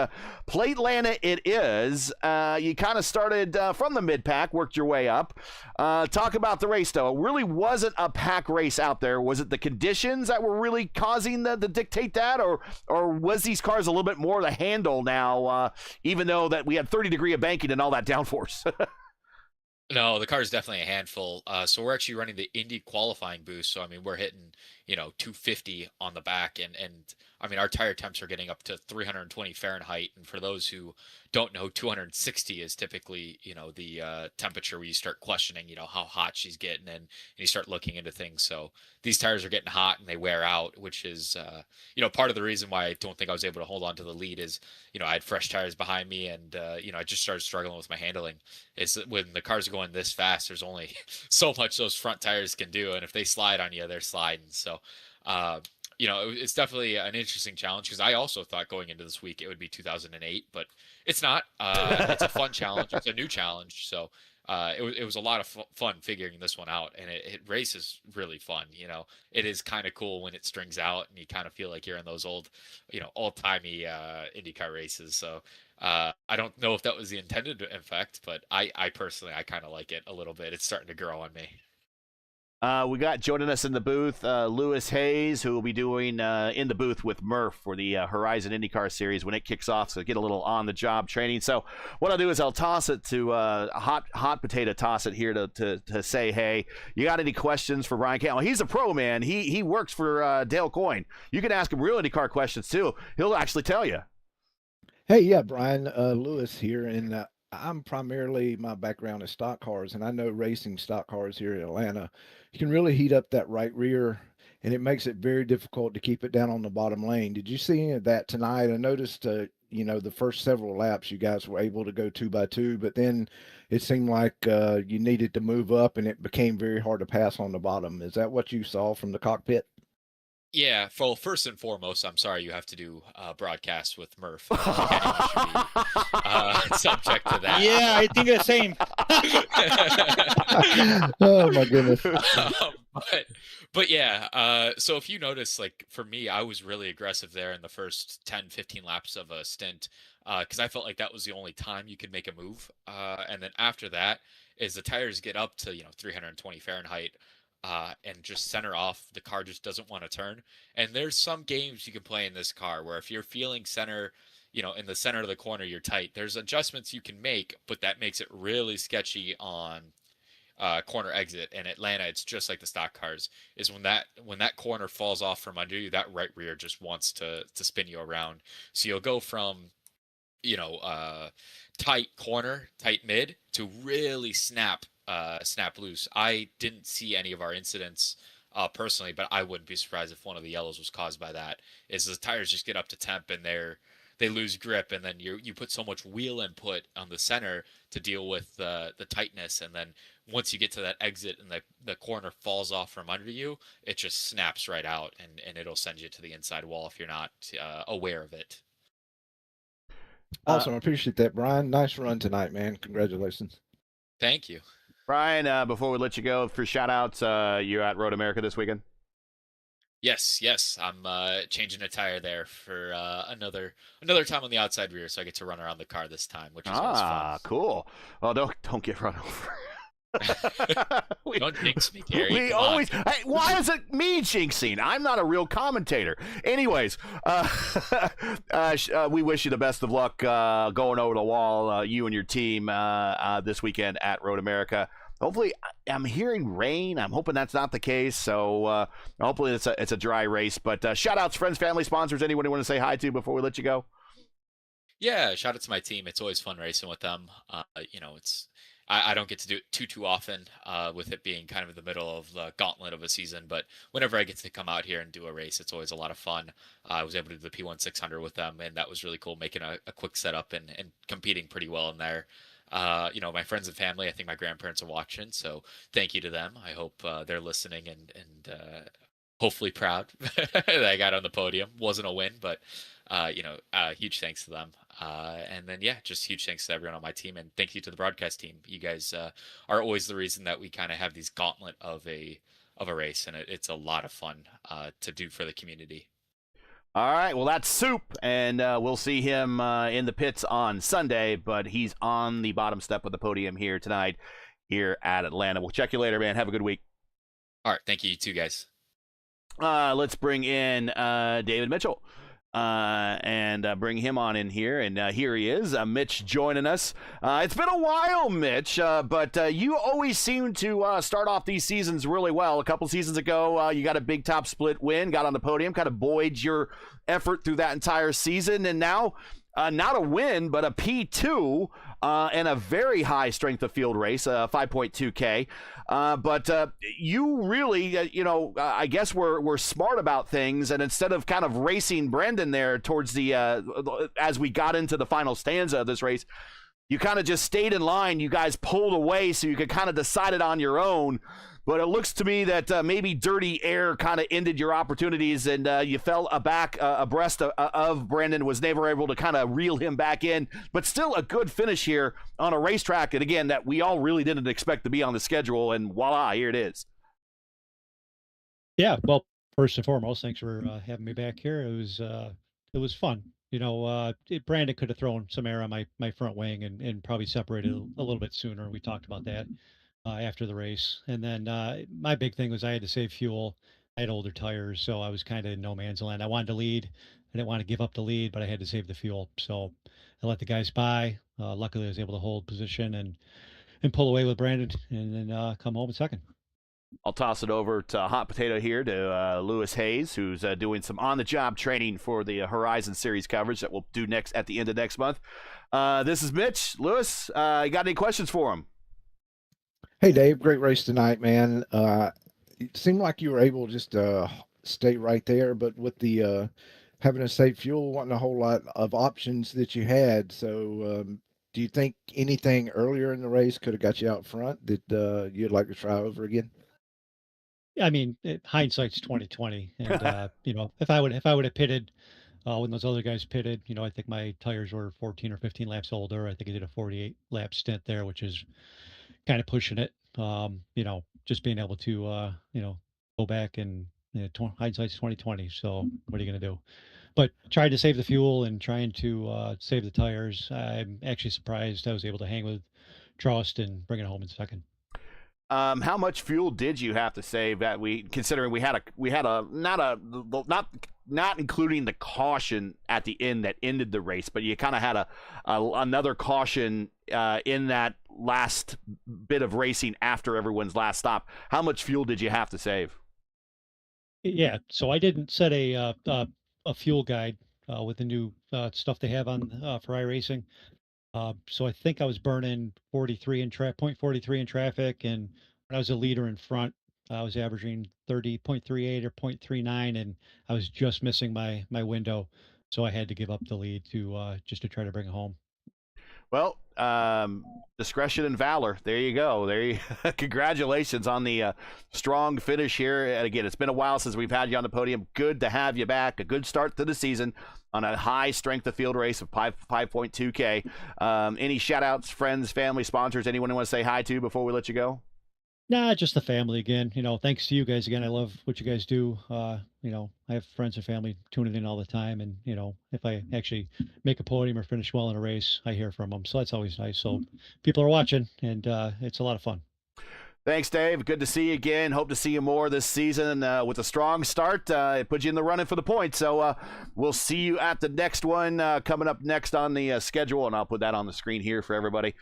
Plate Atlanta it is. You kind of started from the mid-pack, worked your way up. Talk about the race, though. It really wasn't a pack race out there. Was it the conditions that were really causing the dictate that, or was these cars a little bit more to handle now, even though that we had 30-degree of banking and all that downforce? No, the car is definitely a handful. So we're actually running the Indy qualifying boost. So I mean, we're hitting 250 on the back, and I mean our tire temps are getting up to 320 Fahrenheit. And for those who don't know, 260 is typically the temperature where you start questioning how hot she's getting, and you start looking into things. So these tires are getting hot and they wear out, which is part of the reason why I don't think I was able to hold on to the lead is I had fresh tires behind me, and I just started struggling with my handling. Is when the cars are going this fast, there's only so much those front tires can do, and if they slide on you, they're sliding. So it's definitely an interesting challenge, because I also thought going into this week it would be 2008, but it's not. It's a fun challenge. It's a new challenge. So it was a lot of fun figuring this one out, and it races really fun. It is kind of cool when it strings out and you kind of feel like you're in those old timey IndyCar races. So I don't know if that was the intended effect, but I personally, I kind of like it a little bit. It's starting to grow on me. We got joining us in the booth, Lewis Hayes, who will be doing in the booth with Murph for the Horizon IndyCar Series when it kicks off, so get a little on-the-job training. So what I'll do is I'll toss it to hot potato toss it here to say, hey, you got any questions for Brian Campbell? He's a pro, man. He works for Dale Coyne. You can ask him real IndyCar questions, too. He'll actually tell you. Hey, yeah, Brian, Lewis here, and I'm primarily, my background is stock cars, and I know racing stock cars here in Atlanta. You can really heat up that right rear, and it makes it very difficult to keep it down on the bottom lane. Did you see any of that tonight? I noticed, the first several laps you guys were able to go 2 by 2, but then it seemed like you needed to move up, and it became very hard to pass on the bottom. Is that what you saw from the cockpit? Yeah, well, first and foremost, I'm sorry you have to do broadcasts with Murph. I don't think anyone should be subject to that. Yeah, I think the same. Oh my goodness. But yeah, so if you notice, like for me, I was really aggressive there in the first 10, 15 laps of a stint, because I felt like that was the only time you could make a move. And then after that, as the tires get up to 320 Fahrenheit, and just center off, the car just doesn't want to turn. And there's some games you can play in this car where if you're feeling center, in the center of the corner, you're tight. There's adjustments you can make, but that makes it really sketchy on corner exit. And Atlanta, it's just like the stock cars, is when that corner falls off from under you, that right rear just wants to spin you around. So you'll go from tight corner, tight mid, to really snap loose. I didn't see any of our incidents personally, but I wouldn't be surprised if one of the yellows was caused by that. Is the tires just get up to temp and they're they lose grip, and then you put so much wheel input on the center to deal with the tightness, and then once you get to that exit and the corner falls off from under you, it just snaps right out, and it'll send you to the inside wall if you're not aware of it. Awesome. I appreciate that, Brian. Nice run tonight, man. Congratulations. Thank you. Brian, before we let you go, for shout outs, you're at Road America this weekend? Yes. I'm changing a tire there for another time on the outside rear, so I get to run around the car this time, which is always fun. Cool. Well, don't get run over. Don't jinx me, Gary. We always. Hey, why is it me jinxing? I'm not a real commentator. Anyways, we wish you the best of luck going over the wall, you and your team, this weekend at Road America. Hopefully, I'm hearing rain. I'm hoping that's not the case. So hopefully it's a dry race. But shout outs, friends, family, sponsors, anyone you want to say hi to before we let you go? Yeah, shout out to my team. It's always fun racing with them. It's I don't get to do it too often with it being kind of in the middle of the gauntlet of a season, but whenever I get to come out here and do a race, it's always a lot of fun. I was able to do the P1 600 with them, and that was really cool, making a quick setup and competing pretty well in there. My friends and family, I think my grandparents are watching, so thank you to them. I hope they're listening and hopefully proud that I got on the podium. Wasn't a win, but huge thanks to them. And then, just huge thanks to everyone on my team, and thank you to the broadcast team. You guys are always the reason that we kind of have these gauntlet of a race, and it's a lot of fun to do for the community. All right, well, that's Soup, and we'll see him in the pits on Sunday, but he's on the bottom step of the podium here tonight here at Atlanta. We'll check you later, man. Have a good week. All right, thank you too, guys. Let's bring in David Mitchell. And bring him on in here. And here he is, Mitch joining us. It's been a while, Mitch, but you always seem to start off these seasons really well. A couple seasons ago, you got a big top split win, got on the podium, kind of buoyed your effort through that entire season. And now, not a win, but a P2 and a very high strength of field race, 5.2K. But you really, I guess we're smart about things. And instead of kind of racing Brendan there towards the, as we got into the final stanza of this race, you kind of just stayed in line. You guys pulled away so you could kind of decide it on your own. But it looks to me that maybe dirty air kind of ended your opportunities, and you fell abreast of Brandon, was never able to kind of reel him back in. But still a good finish here on a racetrack, and again, that we all really didn't expect to be on the schedule, and voila, here it is. Yeah, well, first and foremost, thanks for having me back here. It was fun. Brandon could have thrown some air on my front wing and probably separated a little bit sooner. We talked about that. After the race. And then my big thing was I had to save fuel. I had older tires, so I was kind of in no man's land. I wanted to lead. I didn't want to give up the lead, but I had to save the fuel. So I let the guys by. Luckily, I was able to hold position and pull away with Brandon and then come home in second. I'll toss it over to Hot Potato here to Lewis Hayes, who's doing some on-the-job training for the Horizon Series coverage that we'll do at the end of next month. This is Mitch. Lewis, you got any questions for him? Hey, Dave, great race tonight, man. It seemed like you were able just to stay right there, but with the having to save fuel, wasn't a whole lot of options that you had. So do you think anything earlier in the race could have got you out front that you'd like to try over again? I mean, hindsight's 2020, and if I would have pitted when those other guys pitted, I think my tires were 14 or 15 laps older. I think I did a 48 lap stint there, which is kind of pushing it. Just being able to go back and hindsight's 2020. So what are you going to do? But trying to save the fuel and trying to save the tires. I'm actually surprised I was able to hang with Trost and bring it home in second. How much fuel did you have to save that considering we had a not including the caution at the end that ended the race, but you kind of had another caution in that last bit of racing after everyone's last stop. How much fuel did you have to save? Yeah, so I didn't set a fuel guide with the new stuff they have on for iRacing. So I think I was burning 43 in 0.43 in traffic, and when I was a leader in front, I was averaging 30.38 or 0.39, and I was just missing my window. so I had to give up the lead to just to try to bring it home. Well, discretion and valor. There you go. Congratulations on the strong finish here. And again, it's been a while since we've had you on the podium. Good to have you back. A good start to the season on a high strength of field race of 5.2K. Any shout outs, friends, family, sponsors, anyone you want to say hi to before we let you go? Nah, just the family again. Thanks to you guys again. I love what you guys do. I have friends and family tuning in all the time, and if I actually make a podium or finish well in a race, I hear from them. So that's always nice. So people are watching, and it's a lot of fun. Thanks, Dave. Good to see you again. Hope to see you more this season. With a strong start, it puts you in the running for the points. So we'll see you at the next one coming up next on the schedule, and I'll put that on the screen here for everybody.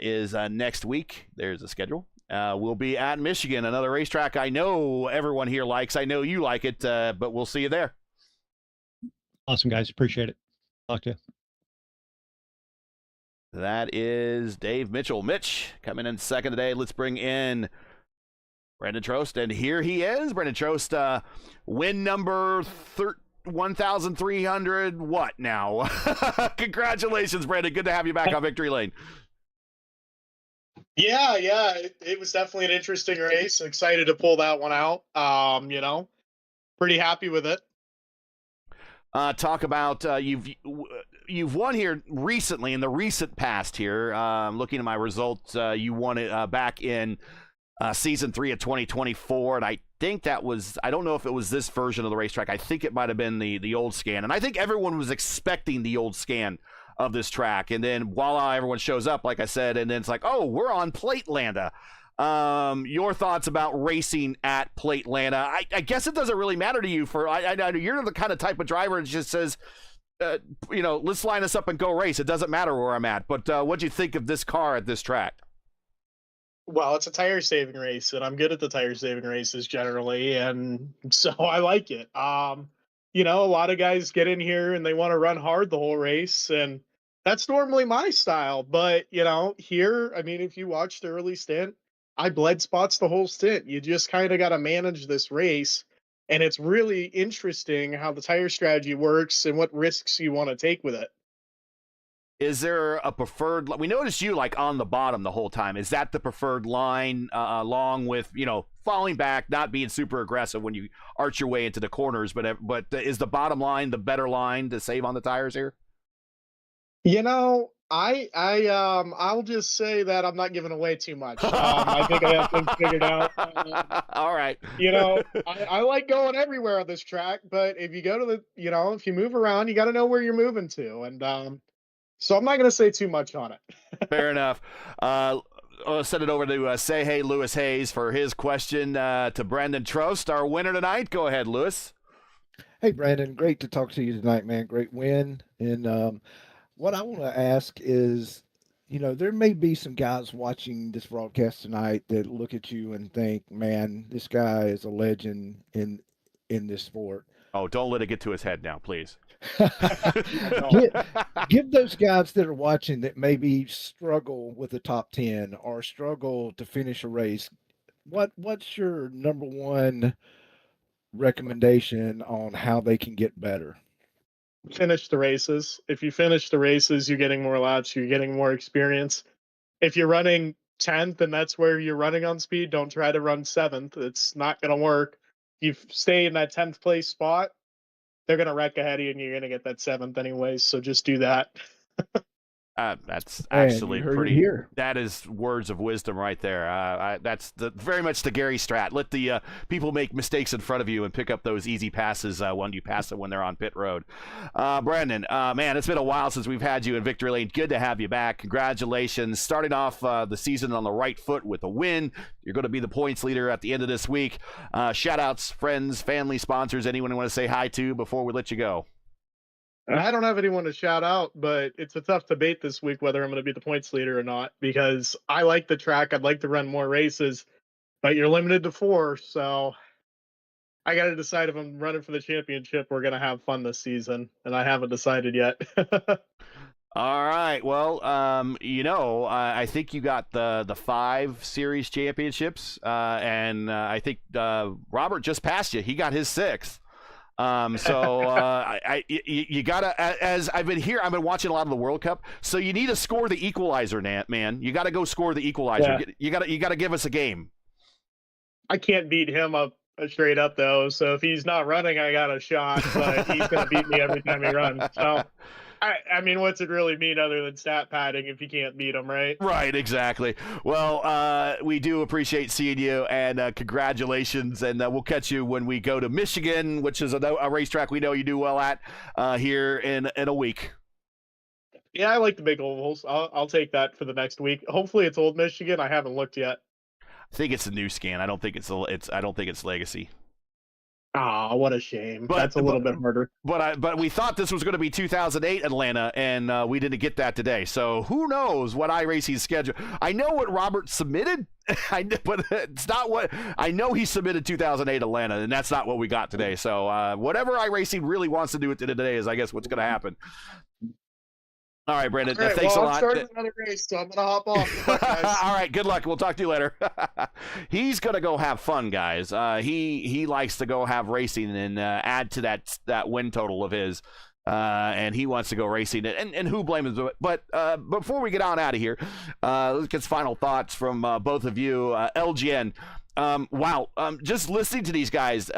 Is next week. There's the schedule. We'll be at Michigan, another racetrack I know everyone here likes. I know you like it, but we'll see you there. Awesome, guys. Appreciate it. Talk to you. That is Dave Mitchell. Mitch coming in second today. Let's bring in Brendan Trost, and here he is. Brendan Trost, win number 1,300. What now? Congratulations, Brendan. Good to have you back on Victory Lane. Yeah, it was definitely an interesting race. Excited to pull that one out. Pretty happy with it. Talk about you've won here recently in the recent past here. Looking at my results, you won it back in season 3 of 2024, and I think that was, I don't know if it was this version of the racetrack. I think it might have been the old scan, and I think everyone was expecting the old scan of this track, and then voila, everyone shows up, like I said, and then it's like, oh, we're on Platelanda. Your thoughts about racing at Platelanda? I guess it doesn't really matter to you. I know you're the kind of type of driver that just says, let's line us up and go race. It doesn't matter where I'm at. But what'd you think of this car at this track? Well, it's a tire saving race, and I'm good at the tire saving races generally, and so I like it. A lot of guys get in here and they want to run hard the whole race, and that's normally my style. But here, I mean, if you watched the early stint, I bled spots the whole stint. You just kind of got to manage this race, and it's really interesting how the tire strategy works and what risks you want to take with it. Is there a preferred? We noticed you like on the bottom the whole time. Is that the preferred line, along with falling back, not being super aggressive when you arch your way into the corners? But is the bottom line the better line to save on the tires here? I'll just say that I'm not giving away too much. I think I have things figured out. All right. I like going everywhere on this track, but if you go to if you move around, you got to know where you're moving to, and so I'm not going to say too much on it. Fair enough. I'll send it over to Say Hey Lewis Hayes for his question to Brendan Trost, our winner tonight. Go ahead, Lewis. Hey, Brandon. Great to talk to you tonight, man. Great win. And what I want to ask is, there may be some guys watching this broadcast tonight that look at you and think, man, this guy is a legend in this sport. Oh, don't let it get to his head now, please. Give those guys that are watching that maybe struggle with the top 10 or struggle to finish a race, what's your number one recommendation on how they can get better? Finish the races. If you finish the races, you're getting more laps, you're getting more experience. If you're running 10th and that's where you're running on speed, don't try to run 7th. It's not going to work. You stay in that 10th place spot, they're going to wreck ahead of you and you're going to get that 7th anyways. So just do that. That's actually pretty. That is words of wisdom right there. That's very much the Gary Strat. Let the people make mistakes in front of you and pick up those easy passes when you pass them when they're on pit road. Brandon, man, it's been a while since we've had you in Victory Lane. Good to have you back. Congratulations. Starting off the season on the right foot with a win. You're going to be the points leader at the end of this week. Shout outs, friends, family, sponsors, anyone you want to say hi to before we let you go? I don't have anyone to shout out, but it's a tough debate this week whether I'm going to be the points leader or not, because I like the track. I'd like to run more races, but you're limited to 4. So I got to decide if I'm running for the championship. We're going to have fun this season, and I haven't decided yet. All right. Well, I think you got the 5 series championships, and I think Robert just passed you. He got his 6th. You gotta, as I've been watching a lot of the World Cup. So you need to score the equalizer, man. You got to go score the equalizer. Yeah. You gotta give us a game. I can't beat him up straight up though. So if he's not running, I got a shot, but he's gonna beat me every time he runs. So I mean, what's it really mean other than stat padding if you can't beat him, right? Right, exactly. Well, we do appreciate seeing you, and congratulations. And we'll catch you when we go to Michigan, which is a racetrack we know you do well at here in a week. Yeah, I like the big ovals. I'll take that for the next week. Hopefully, it's Old Michigan. I haven't looked yet. I think it's a new scan. I don't think it's Legacy. Ah, what a shame. That's a little bit harder. But we thought this was going to be 2008 Atlanta, and we didn't get that today. So who knows what iRacing's schedule? I know what Robert submitted, but it's not what I know. He submitted 2008 Atlanta, and that's not what we got today. So whatever iRacing really wants to do with today is, I guess, what's going to happen. All right, Brandon. All right, thanks a lot. I'm starting another race, so I'm gonna hop off. Good luck, guys. All right, good luck. We'll talk to you later. He's gonna go have fun, guys. He likes to go have racing and add to that win total of his. And he wants to go racing, and who blames him? But before we get on out of here, let's get final thoughts from both of you. LGN. Wow. Just listening to these guys,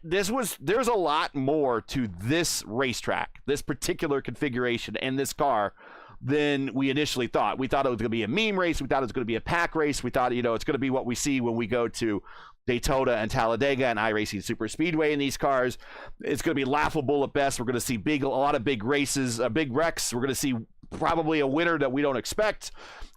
there's a lot more to this racetrack, this particular configuration, and this car than we initially thought. We thought it was going to be a meme race. We thought it was going to be a pack race. We thought, it's going to be what we see when we go to Daytona and Talladega and iRacing Super Speedway in these cars. It's going to be laughable at best. We're going to see a lot of big races, big wrecks. We're going to see probably a winner that we don't expect.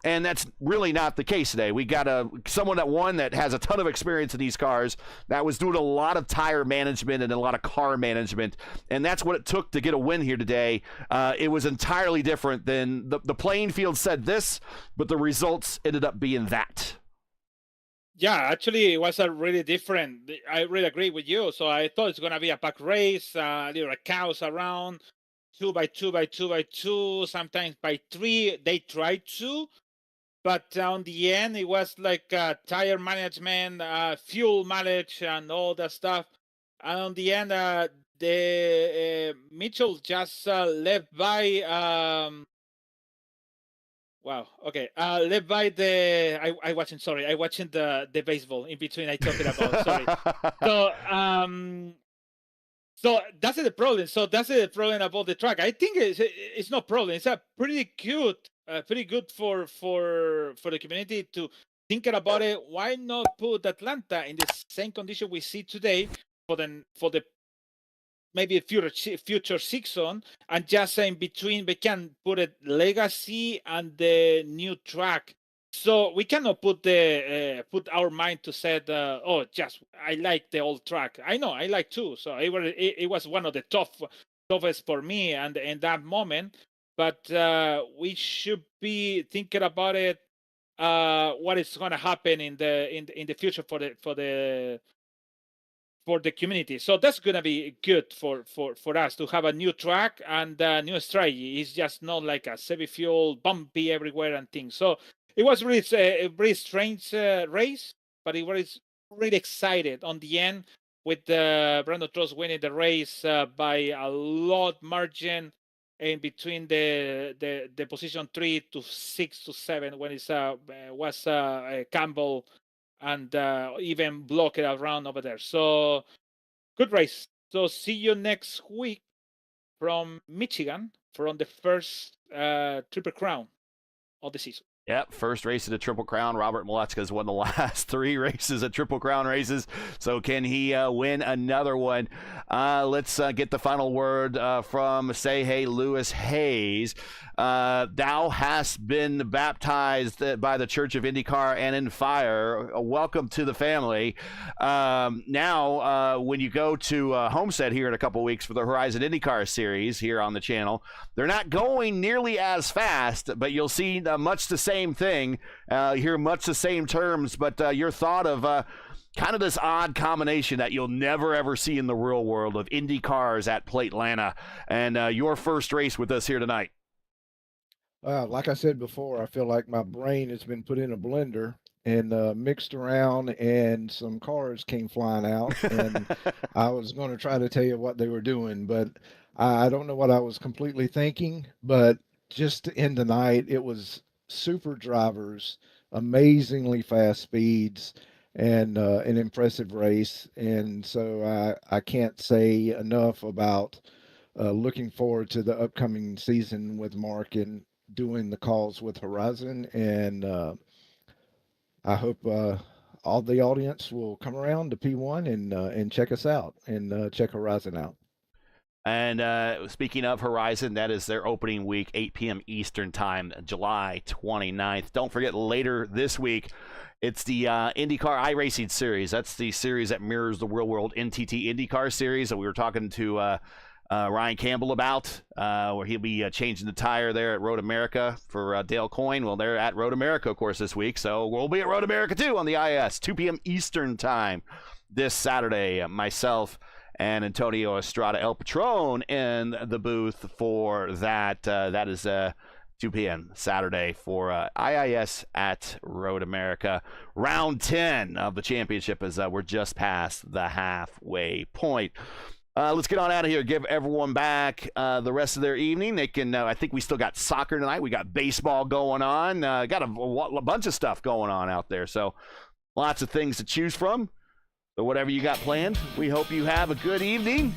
And that's really not the case today. We got someone that won that has a ton of experience in these cars, that was doing a lot of tire management and a lot of car management. And that's what it took to get a win here today. It was entirely different than the playing field said this, but the results ended up being that. Yeah, actually, it was a really different. I really agree with you. So I thought it's going to be a pack race. There were cows around, 2x2x2x2, sometimes by 3. They tried to. But on the end, it was like tire management, fuel mileage, and all that stuff. And on the end, Mitchell just left by. Wow. Okay. Left by the. I watching the baseball in between. I talked about. Sorry. So that's the problem. So that's the problem about the track. I think it's no problem. It's a pretty good for the community to think about it. Why not put Atlanta in the same condition we see today for the maybe a future season, and just in between we can put a legacy and the new track. So we cannot put our mind to say, just I like the old track. I know I like too. So it was one of the toughest for me and in that moment. But we should be thinking about it. What is going to happen in the future for the community. So that's going to be good for us to have a new track and a new strategy. It's just not like a heavy fuel, bumpy everywhere and things. So it was really a very strange race, but it was really excited on the end with Brandon Trost winning the race by a lot margin in between the position 3 to 6 to 7 when it was Campbell and even block it around over there. So good race. So see you next week from Michigan from the first Triple Crown of the season. Yep, first race of the Triple Crown. Robert Molotska has won the last 3 races at Triple Crown races. So can he win another one? Let's get the final word from Say Hey Lewis Hayes. Thou hast been baptized by the Church of IndyCar and in fire. Welcome to the family. Now, when you go to Homestead here in a couple weeks for the Horizon IndyCar Series here on the channel, they're not going nearly as fast, but you'll see much the same thing, hear much the same terms, but your thought of kind of this odd combination that you'll never ever see in the real world of Indy cars at Platelana, and your first race with us here tonight. Like I said before, I feel like my brain has been put in a blender and mixed around, and some cars came flying out, and I was going to try to tell you what they were doing, but I don't know what I was completely thinking. But just to end the night, it was super drivers, amazingly fast speeds, and an impressive race. And so I can't say enough about looking forward to the upcoming season with Mark and doing the calls with Horizon. And I hope all the audience will come around to P1 and check us out and check Horizon out. And speaking of Horizon, that is their opening week, 8 p.m. Eastern Time, July 29th. Don't forget, later this week, it's the IndyCar iRacing Series. That's the series that mirrors the Real World NTT IndyCar Series that we were talking to Ryan Campbell about, where he'll be changing the tire there at Road America for Dale Coyne. Well, they're at Road America, of course, this week, so we'll be at Road America, too, on the IS, 2 p.m. Eastern Time this Saturday. Myself and Antonio Estrada El Patron in the booth for that. That is 2 p.m. Saturday for IIS at Road America. Round 10 of the championship as we're just past the halfway point. Let's get on out of here. Give everyone back the rest of their evening. They can. I think we still got soccer tonight. We got baseball going on. Got a bunch of stuff going on out there. So lots of things to choose from. So whatever you got planned, we hope you have a good evening.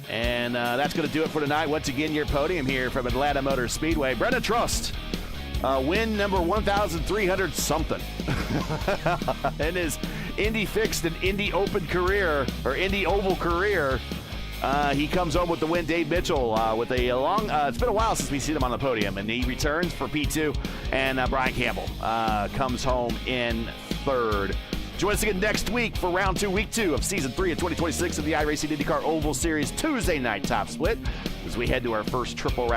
And that's going to do it for tonight. Once again, your podium here from Atlanta Motor Speedway. Brendan Trust, win number 1,300 something. And his Indy Fixed and Indy Open career, or Indy Oval career, he comes home with the win. Dave Mitchell with a long, it's been a while since we've seen him on the podium, and he returns for P2. And Brian Campbell comes home in third. Join us again next week for round 2, week 2 of season 3 of 2026 of the iRacing IndyCar Oval Series Tuesday night top split as we head to our first Triple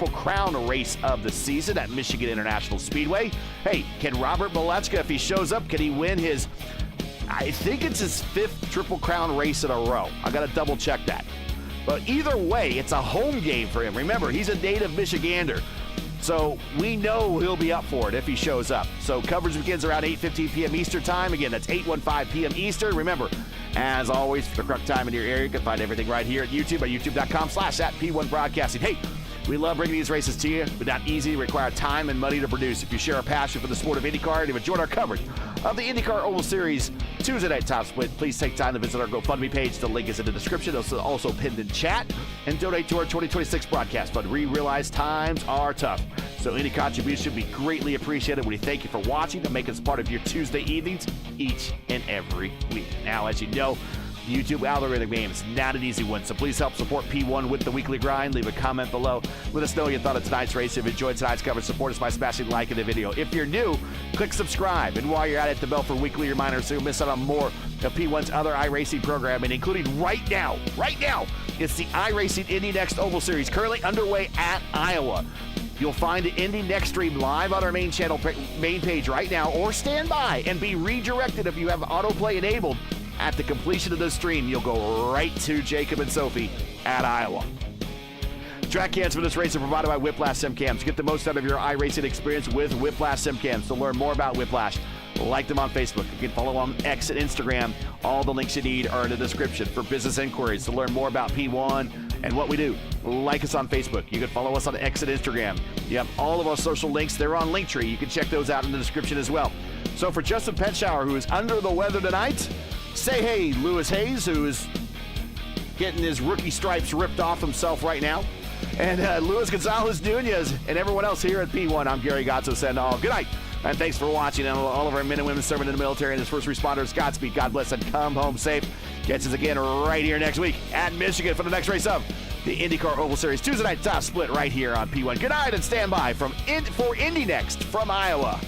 Crown race of the season at Michigan International Speedway. Hey, can Robert Malechka, if he shows up, can he win his, I think it's his 5th Triple Crown race in a row. I got to double check that. But either way, it's a home game for him. Remember, he's a native Michigander. So we know he'll be up for it if he shows up. So coverage begins around 8:15 p.m. Eastern Time. Again, that's 8:15 p.m. Eastern. Remember, as always, for the correct time in your area, you can find everything right here at YouTube at youtube.com/@P1 Broadcasting. Hey, we love bringing these races to you, but not easy. Require time and money to produce. If you share a passion for the sport of IndyCar and have enjoyed our coverage of the IndyCar Oval Series Tuesday night top split, please take time to visit our GoFundMe page. The link is in the description. It's also pinned in chat. And donate to our 2026 broadcast fund. We realize times are tough, so any contribution would be greatly appreciated. We thank you for watching and making us part of your Tuesday evenings each and every week. Now, as you know, the YouTube algorithm game is not an easy one, so please help support P1 with the weekly grind. Leave a comment below. Let us know what you thought of tonight's race. If you enjoyed tonight's coverage, support us by smashing like in the video. If you're new, click subscribe. And while you're at it, the bell for weekly reminders so you'll miss out on more of P1's other iRacing programming, including right now, it's the iRacing Indy Next Oval Series, currently underway at Iowa. You'll find the Indy Next stream live on our main page right now, or stand by and be redirected if you have autoplay enabled. At the completion of the stream, you'll go right to Jacob and Sophie at Iowa. Track cams for this race are provided by Whiplash SimCams. Get the most out of your iRacing experience with Whiplash SimCams. To learn more about Whiplash, like them on Facebook. You can follow on X and Instagram. All the links you need are in the description. For business inquiries, to learn more about P1 and what we do, like us on Facebook. You can follow us on X and Instagram. You have all of our social links. They're on Linktree. You can check those out in the description as well. So for Justin Penshauer, who is under the weather tonight, say hey, Lewis Hayes, who is getting his rookie stripes ripped off himself right now, and Luis Gonzalez Nunez, and everyone else here at P1. I'm Gary Gotzo saying all good night, and thanks for watching. And all of our men and women serving in the military and as first responders, Godspeed, God bless, and come home safe. Catch us again right here next week at Michigan for the next race of the IndyCar Oval Series Tuesday night top split right here on P1. Good night, and stand by for Indy Next from Iowa.